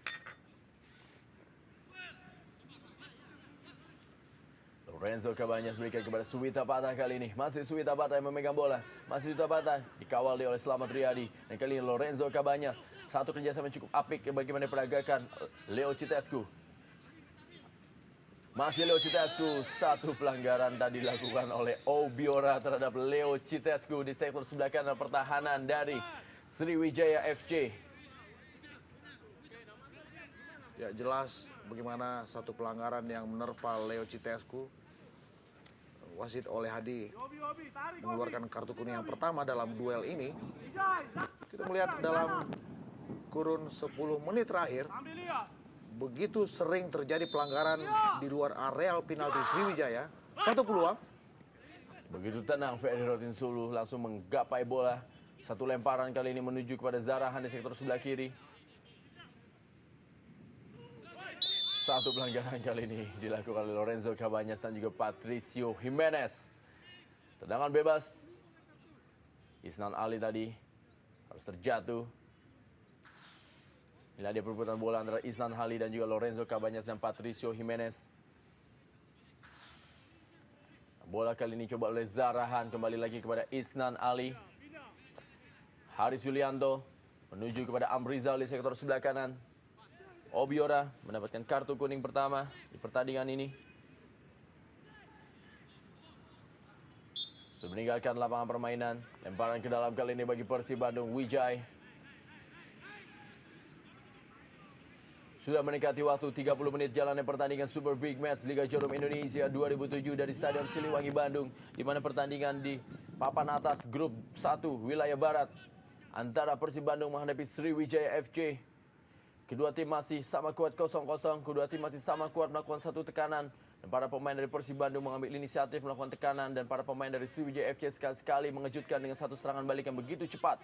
Lorenzo Cabanyas berikan kepada Suwita Patah kali ini. Masih Suwita Patah yang memegang bola. Masih Suwita Patah dikawal oleh Slamet Riyadi. Dan kali ini Lorenzo Cabanyas. Satu kerjasama yang cukup apik bagaimana peragakan Leo Citescu. Masih Leo Citescu. Satu pelanggaran tadi dilakukan oleh Obiora terhadap Leo Citescu di sektor sebelah kanan pertahanan dari Sriwijaya FC. Ya, jelas bagaimana satu pelanggaran yang menerpa Leo Citescu. Wasit Oleh Hadi mengeluarkan kartu kuning yang pertama dalam duel ini. Kita melihat dalam kurun 10 menit terakhir, begitu sering terjadi pelanggaran di luar areal penalti Sriwijaya. Satu peluang. Begitu tenang Ferry Rotinsulu langsung menggapai bola. Satu lemparan kali ini menuju kepada Zarahan di sektor sebelah kiri. Satu pelanggaran kali ini dilakukan oleh Lorenzo Cabanyas dan juga Patricio Jimenez. Tendangan bebas. Isnan Ali tadi harus terjatuh. Inilah dia perebutan bola antara Isnan Ali dan juga Lorenzo Cabanyas dan Patricio Jimenez. Bola kali ini coba oleh Zarahan, kembali lagi kepada Isnan Ali. Haris Yulianto menuju kepada Amrizal di sektor sebelah kanan. Obiora mendapatkan kartu kuning pertama di pertandingan ini. Sudah meninggalkan lapangan permainan. Lemparan ke dalam kali ini bagi Persib Bandung, Wijay. Sudah mendekati waktu 30 menit jalannya pertandingan Super Big Match Liga Jarum Indonesia 2007 dari Stadion Siliwangi Bandung, di mana pertandingan di papan atas grup 1 wilayah barat antara Persib Bandung menghadapi Sriwijaya FC. Kedua tim masih sama kuat 0-0, kedua tim masih sama kuat melakukan satu tekanan. Dan para pemain dari Persib Bandung mengambil inisiatif melakukan tekanan, dan para pemain dari Sriwijaya FC sekali-sekali mengejutkan dengan satu serangan balik yang begitu cepat.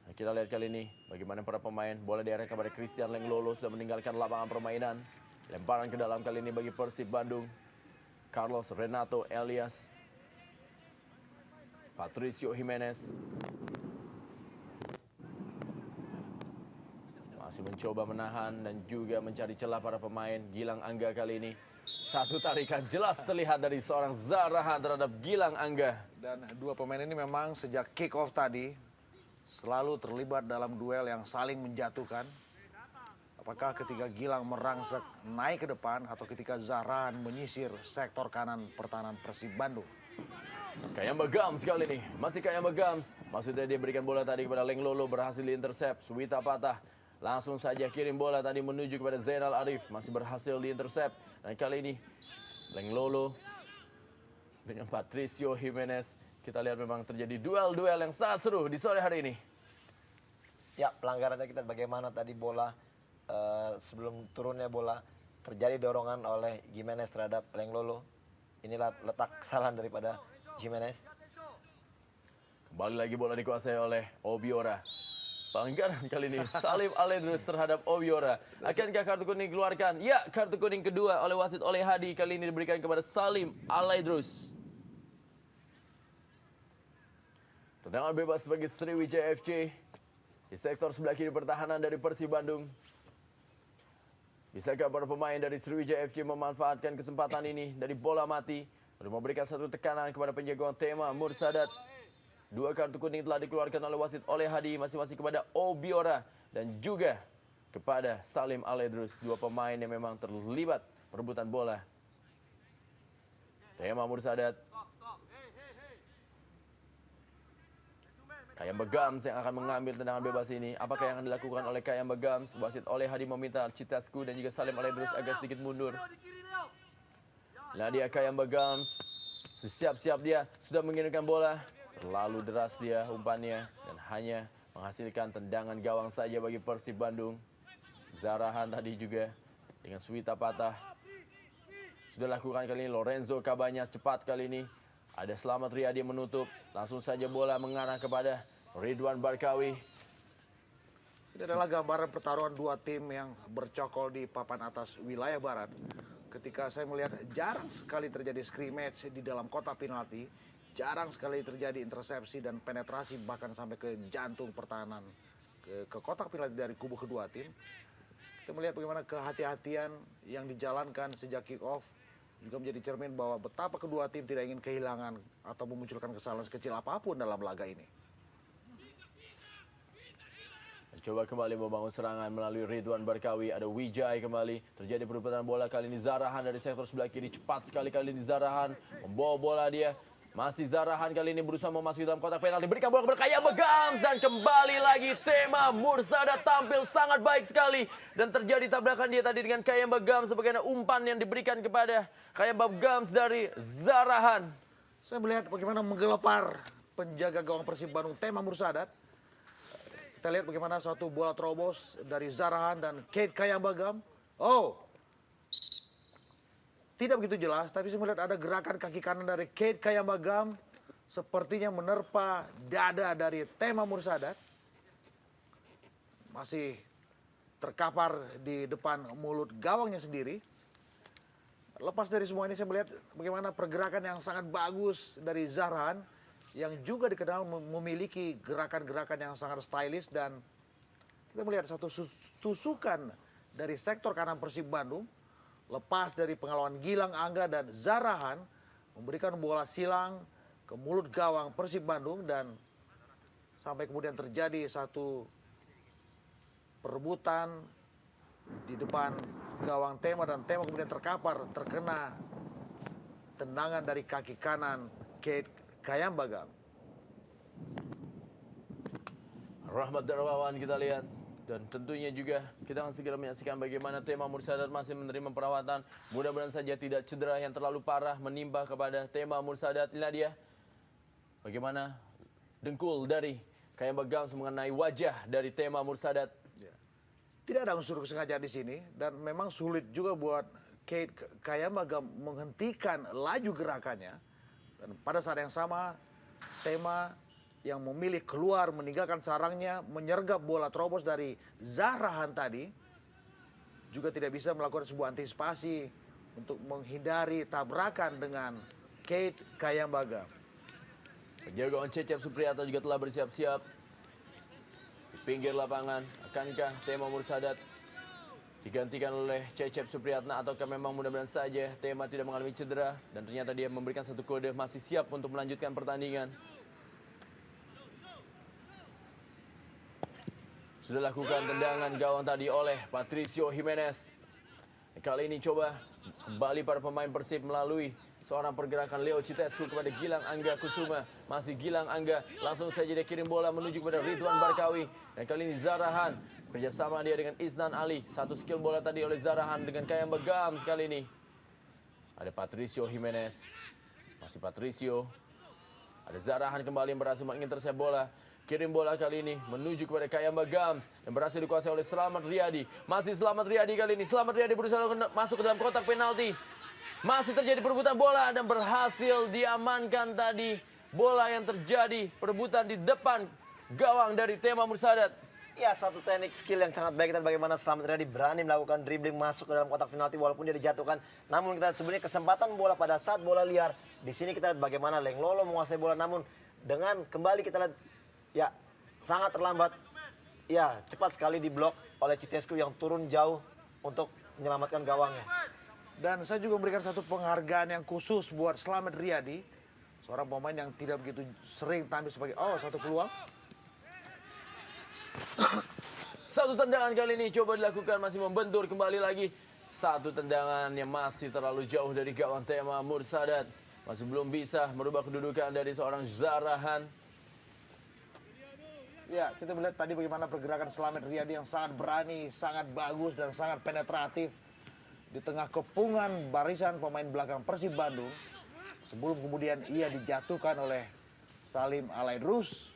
Nah, kita lihat kali ini bagaimana para pemain, bola diarahkan kepada Christian Lenglolo, sudah meninggalkan lapangan permainan. Lemparan ke dalam kali ini bagi Persib Bandung. Carlos Renato Elias, Patricio Jimenez masih mencoba menahan dan juga mencari celah para pemain. Gilang Angga kali ini satu tarikan jelas terlihat dari seorang Zarahan terhadap Gilang Angga. Dan dua pemain ini memang sejak kick off tadi selalu terlibat dalam duel yang saling menjatuhkan. Apakah ketika Gilang merangsek naik ke depan atau ketika Zarahan menyisir sektor kanan pertahanan Persib Bandung. Kayamba Gams kali ini, masih Kayamba Gams. Maksudnya dia berikan bola tadi kepada Lenglolo, berhasil diintersep. Suwita Patah langsung saja kirim bola tadi menuju kepada Zainal Arif, masih berhasil diintersep. Dan kali ini Lenglolo dengan Patricio Jimenez, kita lihat memang terjadi duel-duel yang sangat seru di sore hari ini. Ya, pelanggarannya kita bagaimana tadi bola sebelum turunnya bola terjadi dorongan oleh Jimenez terhadap Lenglolo. Inilah letak kesalahan daripada Jimenez. Kembali lagi bola dikuasai oleh Obiora. Pelanggaran kali ini Salim Aledrus terhadap Obiora. Akankah kartu kuning dikeluarkan? Ya, kartu kuning kedua oleh wasit oleh Hadi kali ini diberikan kepada Salim Aledrus. Tendangan bebas bagi Sriwijaya FC di sektor sebelah kiri pertahanan dari Persib Bandung. Bisakah para pemain dari Sriwijaya FC memanfaatkan kesempatan ini dari bola mati untuk memberikan satu tekanan kepada penjaga Tema Mursadat? Dua kartu kuning telah dikeluarkan oleh wasit oleh Hadi, masing-masing kepada Obiora dan juga kepada Salim Aledrus. Dua pemain yang memang terlibat perebutan bola. Tema Mursadat. Kayamba Gams yang akan mengambil tendangan bebas ini. Apakah yang akan dilakukan oleh Kayamba Gams? Wasit oleh Hadi meminta Citasku dan juga Salim Aledrus agak sedikit mundur. Nah, dia Kayamba Gams. Siap-siap dia sudah mengirimkan bola. Terlalu deras dia umpannya dan hanya menghasilkan tendangan gawang saja bagi Persib Bandung. Zarahan tadi juga dengan Suwita Patah. Sudah lakukan kali ini Lorenzo Cabanyas, cepat kali ini. Ada Slamet Riyadi menutup. Langsung saja bola mengarah kepada Ridwan Barkawi. Ini adalah gambaran pertarungan dua tim yang bercokol di papan atas wilayah barat. Ketika saya melihat jarang sekali terjadi scrimmage di dalam kotak penalti. Jarang sekali terjadi intersepsi dan penetrasi bahkan sampai ke jantung pertahanan. Ke kotak penalti dari kubu kedua tim. Kita melihat bagaimana kehati-hatian yang dijalankan sejak kick off. Juga menjadi cermin bahwa betapa kedua tim tidak ingin kehilangan atau memunculkan kesalahan sekecil apapun dalam laga ini. Coba kembali membangun serangan melalui Ridwan Barkawi. Ada Wijay kembali. Terjadi perebutan bola kali ini. Zarahan dari sektor sebelah kiri. Cepat sekali kali ini Zarahan. Membawa bola dia. Masih Zarahan kali ini berusaha memasuki dalam kotak penalti. Berikan bola kepada Kayamba Gams. Dan kembali lagi Tema Mursadat tampil sangat baik sekali. Dan terjadi tabrakan dia tadi dengan Kayamba Gams. Sebagai umpan yang diberikan kepada Kayamba Gams dari Zarahan. Saya melihat bagaimana menggelepar penjaga gawang Persib Bandung Tema Mursadat. Kita lihat bagaimana suatu bola terobos dari Zarahan dan Kate Kayamba Gams. Oh, tidak begitu jelas, tapi saya melihat ada gerakan kaki kanan dari Kate Kayamba Gams. Sepertinya menerpa dada dari Tema Mursadat. Masih terkapar di depan mulut gawangnya sendiri. Lepas dari semua ini saya melihat bagaimana pergerakan yang sangat bagus dari Zarahan. Yang juga dikenal memiliki gerakan-gerakan yang sangat stylish. Dan kita melihat satu tusukan dari sektor kanan Persib Bandung. Lepas dari pengalaman Gilang Angga dan Zarahan, memberikan bola silang ke mulut gawang Persib Bandung dan sampai kemudian terjadi satu perebutan di depan gawang Tema dan Tema kemudian terkapar terkena tendangan dari kaki kanan Kate Kayambagam. Rahmat Darmawan kita lihat. Dan tentunya juga kita akan segera menyaksikan bagaimana Tema Mursadat masih menerima perawatan. Mudah-mudahan saja tidak cedera yang terlalu parah menimpa kepada Tema Mursadat. Inilah dia bagaimana dengkul dari Kayambagam mengenai wajah dari Tema Mursadat. Tidak ada unsur kesengajaan di sini dan memang sulit juga buat Kate Kayambagam menghentikan laju gerakannya. Dan pada saat yang sama Tema yang memilih keluar meninggalkan sarangnya, menyergap bola terobos dari Zahrahan tadi, juga tidak bisa melakukan sebuah antisipasi untuk menghindari tabrakan dengan Kate Kayambagam. Penjaga gawang Cecep Supriyatna juga telah bersiap-siap di pinggir lapangan. Akankah Tema Mursadat digantikan oleh Cecep Supriyatna ataukah memang mudah-mudahan saja Tema tidak mengalami cedera dan ternyata dia memberikan satu kode masih siap untuk melanjutkan pertandingan. Sudah lakukan tendangan gawang tadi oleh Patricio Jimenez. Kali ini coba kembali para pemain Persib melalui seorang pergerakan Leo Citescu kepada Gilang Angga Kusuma. Masih Gilang Angga, langsung saja dia kirim bola menuju kepada Ridwan Barkawi. Dan kali ini Zahrahan, kerjasama dia dengan Isnan Ali. Satu skill bola tadi oleh Zahrahan dengan Kayambagam sekali ini. Ada Patricio Jimenez, masih Patricio. Ada Zahrahan kembali yang berhasil mengintercept bola. Kirim bola kali ini menuju kepada Kayambagam yang berhasil dikuasai oleh Slamet Riyadi. Masih Slamet Riyadi kali ini. Slamet Riyadi berusaha masuk ke dalam kotak penalti. Masih terjadi perebutan bola dan berhasil diamankan tadi. Bola yang terjadi perebutan di depan gawang dari Tema Mursadat. Ya, satu teknik skill yang sangat baik dan bagaimana Slamet Riyadi berani melakukan dribbling masuk ke dalam kotak penalti walaupun dia dijatuhkan. Namun kita sebenarnya kesempatan bola pada saat bola liar. Di sini kita lihat bagaimana Lenglolo menguasai bola namun dengan kembali kita lihat ya sangat terlambat. Ya, cepat sekali diblok oleh Citescu yang turun jauh untuk menyelamatkan gawangnya. Dan saya juga memberikan satu penghargaan yang khusus buat Slamet Riyadi. Seorang pemain yang tidak begitu sering tampil sebagai satu peluang. Satu tendangan kali ini coba dilakukan masih membentur kembali lagi. Satu tendangan yang masih terlalu jauh dari gawang Tema Mursadat. Masih belum bisa merubah kedudukan dari seorang Zahrahan. Ya, kita melihat tadi bagaimana pergerakan Slamet Riyadi yang sangat berani, sangat bagus dan sangat penetratif di tengah kepungan barisan pemain belakang Persib Bandung sebelum kemudian ia dijatuhkan oleh Salim Alaidrus.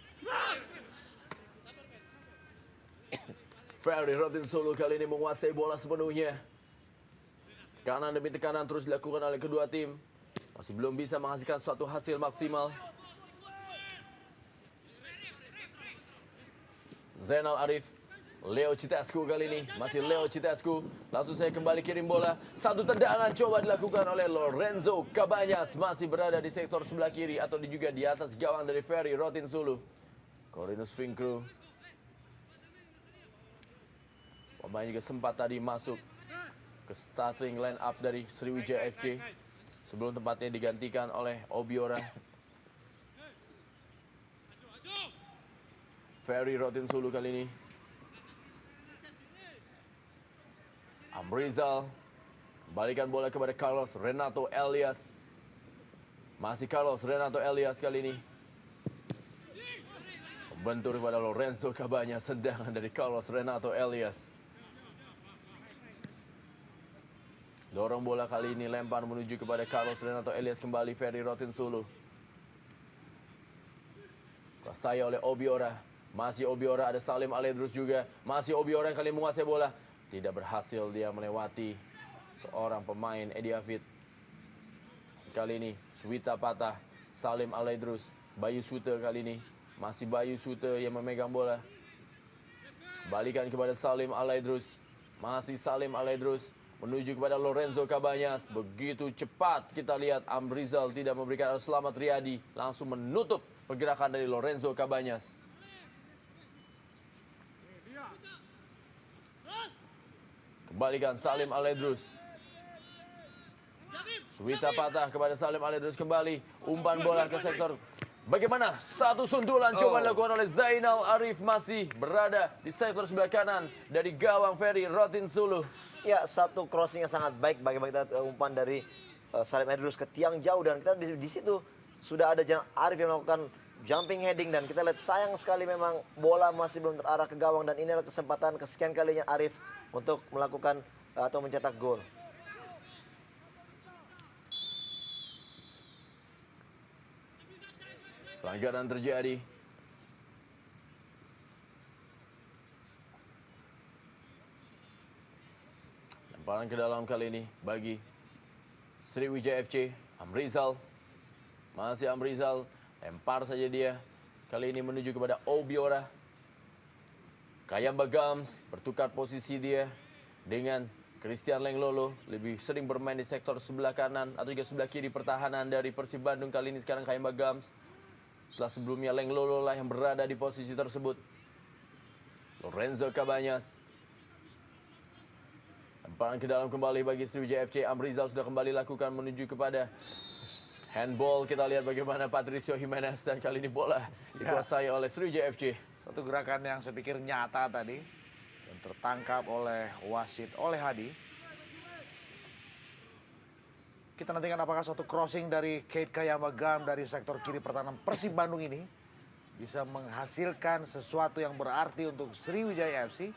Ferry Rotinsulu kali ini menguasai bola sepenuhnya. Tekanan demi tekanan terus dilakukan oleh kedua tim. Masih belum bisa menghasilkan suatu hasil maksimal. Zainal Arif, Leo Citescu kali ini, masih Leo Citescu. Langsung saya kembali kirim bola. Satu tendangan coba dilakukan oleh Lorenzo Cabanyas. Masih berada di sektor sebelah kiri atau juga di atas gawang dari Ferry Rotinsulu. Corinus Finkru. Pemain juga sempat tadi masuk ke starting line up dari Sriwijaya FC. Sebelum tempatnya digantikan oleh Obiora. Ferry Rotinsulu kali ini. Amrizal. Kembalikan bola kepada Carlos Renato Elias. Masih Carlos Renato Elias kali ini. Membentur kepada Lorenzo Cabanyas. Tendangan dari Carlos Renato Elias. Dorong bola kali ini lempar menuju kepada Carlos Renato Elias kembali Ferry Rotinsulu. Kuasai oleh Obiora. Masih Obiora, ada Salim Alaidrus juga. Masih Obiora yang kali menguasai bola. Tidak berhasil dia melewati seorang pemain Edi Afid. Kali ini Suwita patah. Salim Alaidrus. Bayu Sute kali ini. Masih Bayu Sute yang memegang bola. Balikan kepada Salim Alaidrus. Masih Salim Alaidrus. Menuju kepada Lorenzo Cabanyas. Begitu cepat kita lihat Amrizal tidak memberikan Slamet Riyadi. Langsung menutup pergerakan dari Lorenzo Cabanyas. Kembalikan Salim Alaidrus. Suwita patah kepada Salim Ali terus kembali. Umpan bola ke sektor. Bagaimana? Satu sundulan coba dilakukan oleh Zainal Arif, masih berada di sektor sebelah kanan dari gawang Ferry Rotin Sulu. Ya, satu crossing yang sangat baik bagi kita, umpan dari Salim Edrus ke tiang jauh, dan kita di situ sudah ada Zainal Arif yang melakukan jumping heading, dan kita lihat sayang sekali memang bola masih belum terarah ke gawang, dan ini adalah kesempatan kesekian kalinya Arif untuk melakukan atau mencetak gol. Pelanggaran terjadi. Lemparan ke dalam kali ini bagi Sriwijaya FC. Amrizal. Masih Amrizal. Lempar saja dia. Kali ini menuju kepada Obiora. Kayamba Gams bertukar posisi dia dengan Christian Lenglolo. Lebih sering bermain di sektor sebelah kanan atau juga sebelah kiri pertahanan dari Persib Bandung. Kali ini sekarang Kayamba Gams. Setelah sebelumnya Lenglolo lah yang berada di posisi tersebut. Lorenzo Cabanyas. Lemparan ke dalam kembali bagi Sriwijaya FC. Amrizal sudah kembali lakukan menuju kepada handball. Kita lihat bagaimana Patricio Jimenez, dan kali ini bola dikuasai oleh Sriwijaya FC. Satu gerakan yang saya pikir nyata tadi dan tertangkap oleh wasit oleh Hadi. Kita nantikan apakah suatu crossing dari Kate Kayamba Gam dari sektor kiri pertahanan Persib Bandung ini bisa menghasilkan sesuatu yang berarti untuk Sriwijaya FC.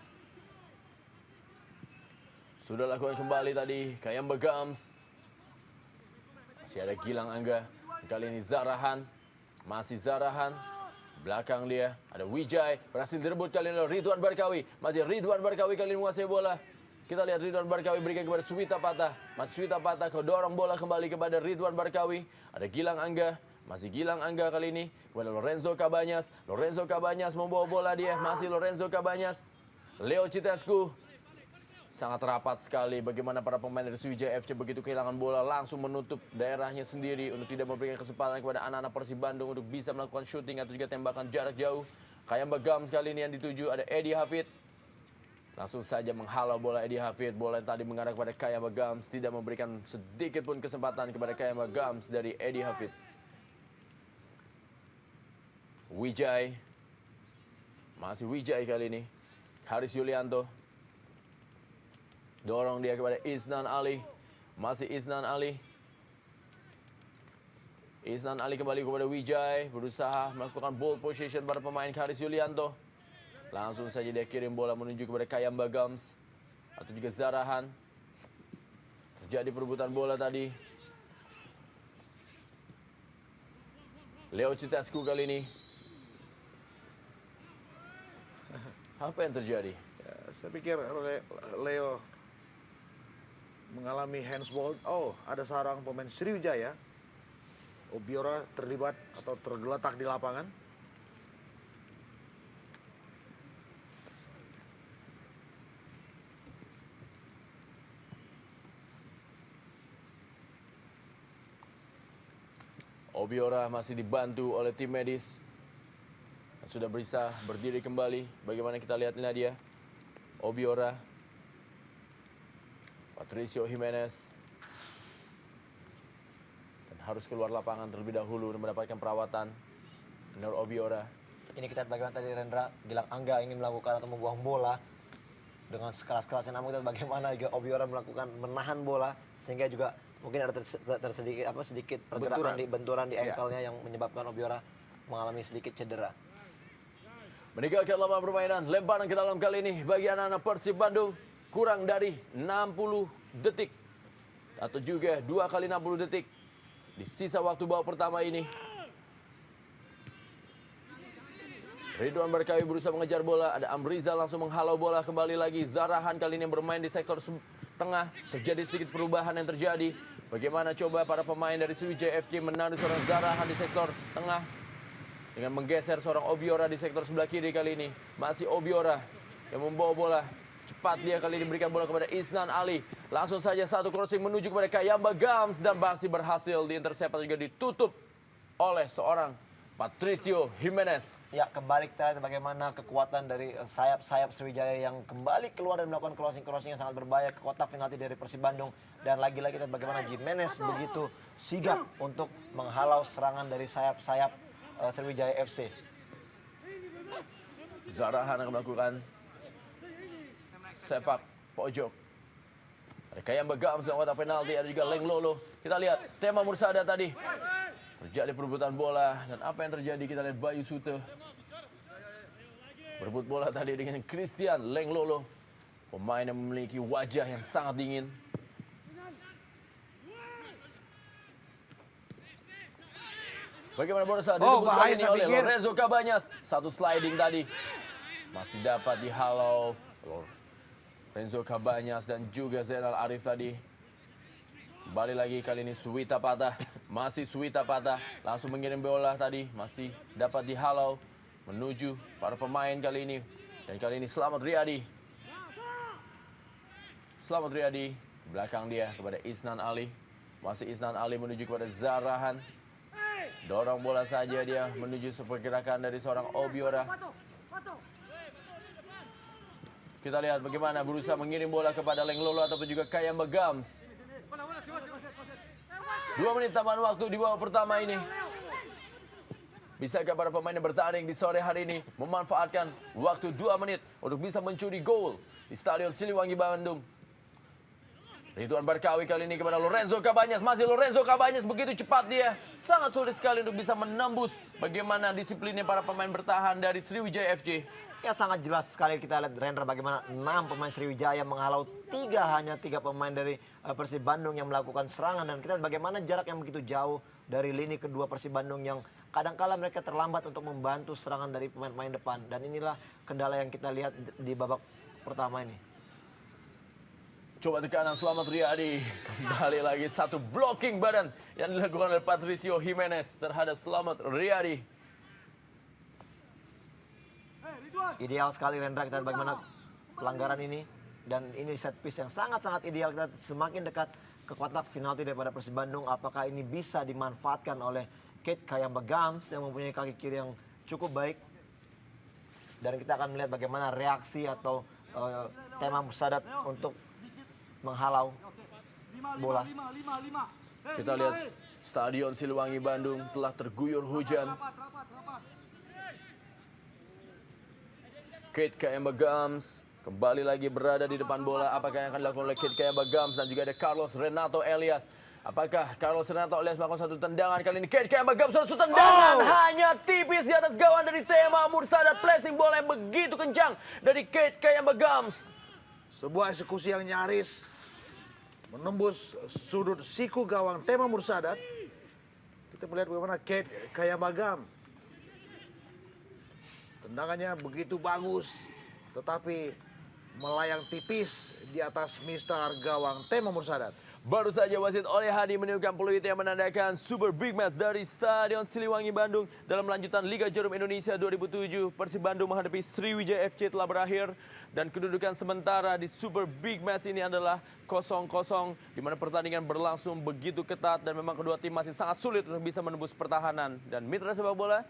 Sudah lakukan kembali tadi Kayamba Gams. Masih ada Gilang Angga. Kali ini Zarahan. Masih Zarahan. Belakang dia ada Wijay. Berhasil direbut kali ini oleh Ridwan Barkawi. Masih Ridwan Barkawi kali ini menguasai bola. Kita lihat Ridwan Barkawi berikan kepada Suwita Patah. Masih Suwita Patah kedorong bola kembali kepada Ridwan Barkawi. Ada Gilang Angga. Masih Gilang Angga kali ini kepada Lorenzo Cabanyas. Lorenzo Cabanyas membawa bola dia. Masih Lorenzo Cabanyas. Leo Citescu. Sangat rapat sekali bagaimana para pemain dari Sriwijaya FC begitu kehilangan bola langsung menutup daerahnya sendiri untuk tidak memberikan kesempatan kepada anak-anak Persib Bandung untuk bisa melakukan shooting atau juga tembakan jarak jauh. Kayamba Gams kali ini yang dituju ada Edi Hafid. Langsung saja menghalau bola Edi Hafid. Bola yang tadi mengarah kepada Kayamba Gams, tidak memberikan sedikit pun kesempatan kepada Kayamba Gams dari Edi Hafid. Wijay. Masih Wijay kali ini. Haris Yulianto. Dorong dia kepada Isnan Ali. Masih Isnan Ali. Isnan Ali kembali kepada Wijay. Berusaha melakukan ball position pada pemain Haris Yulianto. Langsung saja dia kirim bola menuju kepada Kayamba Gams. Atau juga Zarahan. Terjadi perebutan bola tadi. Leo Citescu kali ini. Apa yang terjadi? Ya, saya pikir Leo mengalami handsball. Oh, ada seorang pemain Sriwijaya. Obiora terlibat atau tergeletak di lapangan. Obiora masih dibantu oleh tim medis. Dan sudah bisa berdiri kembali. Bagaimana kita lihat dia. Obiora. Patricio Jimenez. Dan harus keluar lapangan terlebih dahulu dan mendapatkan perawatan. Menurut Obiora. Ini kita lihat bagaimana tadi Rendra, Gilang Angga ingin melakukan atau membuang bola. Dengan sekeras-kerasnya, namun kita bagaimana juga Obiora melakukan menahan bola. Sehingga juga mungkin ada sedikit pergerakan benturan di ankle-nya yang menyebabkan Obiora mengalami sedikit cedera. Meninggalkan lapangan permainan, lemparan ke dalam kali ini bagi anak-anak Persib Bandung. Kurang dari 60 detik. Atau juga 2 kali 60 detik. Di sisa waktu babak pertama ini. Ridwan Barkawi berusaha mengejar bola. Ada Amrizal langsung menghalau bola kembali lagi. Zarahan kali ini yang bermain di sektor tengah. Terjadi sedikit perubahan yang terjadi. Bagaimana coba para pemain dari Sriwijaya FC menarik seorang Zarahan di sektor tengah. Dengan menggeser seorang Obiora di sektor sebelah kiri kali ini. Masih Obiora yang membawa bola. Cepat dia kali ini berikan bola kepada Isnan Ali. Langsung saja satu crossing menuju kepada Kayamba Gams. Dan masih berhasil diintersep atau juga ditutup oleh seorang Patricio Jimenez. Ya, kembali kita lihat bagaimana kekuatan dari sayap-sayap Sriwijaya yang kembali keluar dan melakukan crossing-crossing yang sangat berbahaya ke kotak penalti dari Persib Bandung. Dan lagi-lagi kita lihat bagaimana Jimenez begitu sigap untuk menghalau serangan dari sayap-sayap Sriwijaya FC. Zarahan akan melakukan sepak pojok. Ada Kayam Begams dalam kotak penalti, ada juga Leng Lolo. Kita lihat Tema Mursada tadi. Terjadi perebutan bola, dan apa yang terjadi kita lihat Bayu Sute berebut bola tadi dengan Christian Leng Lolo, pemain yang memiliki wajah yang sangat dingin. Bagaimana bola saat direbut bahaya kali ini saya oleh pikir. Lorenzo Cabanyas. Satu sliding tadi masih dapat dihalau Lorenzo Cabanyas dan juga Zainal Arif tadi. Kembali lagi kali ini Suwita Patah, masih Suwita Patah, langsung mengirim bola tadi, masih dapat dihalau menuju para pemain kali ini. Dan kali ini Selamat Riyadi. Selamat Riyadi, ke belakang dia kepada Isnan Ali. Masih Isnan Ali menuju kepada Zarahan. Dorong bola saja dia menuju pergerakan dari seorang Obiora. Kita lihat bagaimana berusaha mengirim bola kepada Leng Lolo ataupun juga Kayam Begams. 2 menit tambahan waktu di babak pertama ini. Bisakah para pemain yang bertanding di sore hari ini memanfaatkan waktu 2 menit untuk bisa mencuri gol di Stadion Siliwangi Bandung? Ridwan Barkawi kali ini kepada Lorenzo Cabanyas. Masih Lorenzo Cabanyas, begitu cepat dia. Sangat sulit sekali untuk bisa menembus bagaimana disiplinnya para pemain bertahan dari Sriwijaya FC. Ya, sangat jelas sekali kita lihat Rendra bagaimana 6 pemain Sriwijaya menghalau hanya 3 pemain dari Persib Bandung yang melakukan serangan. Dan kita lihat bagaimana jarak yang begitu jauh dari lini kedua Persib Bandung yang kadangkala mereka terlambat untuk membantu serangan dari pemain-pemain depan. Dan inilah kendala yang kita lihat di babak pertama ini. Coba tekanan Selamat Riyadi. Kembali lagi satu blocking badan yang dilakukan oleh Patricio Jimenez terhadap Selamat Riyadi. Ideal sekali Rendra, kita lihat bagaimana pelanggaran ini. Dan ini set piece yang sangat-sangat ideal. Kita semakin dekat ke kotak penalti daripada Persib Bandung. Apakah ini bisa dimanfaatkan oleh Kate Kayam Begams yang mempunyai kaki kiri yang cukup baik. Dan kita akan melihat bagaimana reaksi atau Tema Mursadat untuk menghalau bola. Kita lihat Stadion Siliwangi Bandung telah terguyur hujan. Kate Kayam Begams kembali lagi berada di depan bola. Apakah yang akan dilakukan oleh Kate Kayam Begams? Dan juga ada Carlos Renato Elias. Apakah Carlos Renato Elias melakukan satu tendangan kali ini? Kate Kayam Begams satu tendangan. Hanya tipis di atas gawang dari Tema Mursadat. Placing bola yang begitu kencang dari Kate Kayam Begams. Sebuah eksekusi yang nyaris menembus sudut siku gawang Tema Mursadat. Kita melihat bagaimana Kate Kayam Begams. Tendangannya begitu bagus, tetapi melayang tipis di atas mistar gawang Tema Mursadat. Baru saja wasit oleh Hadi meniupkan peluit yang menandakan Super Big Match dari Stadion Siliwangi Bandung dalam lanjutan Liga Jarum Indonesia 2007. Persib Bandung menghadapi Sriwijaya FC telah berakhir dan kedudukan sementara di Super Big Match ini adalah 0-0 di mana pertandingan berlangsung begitu ketat dan memang kedua tim masih sangat sulit untuk bisa menembus pertahanan. Dan mitra sepak bola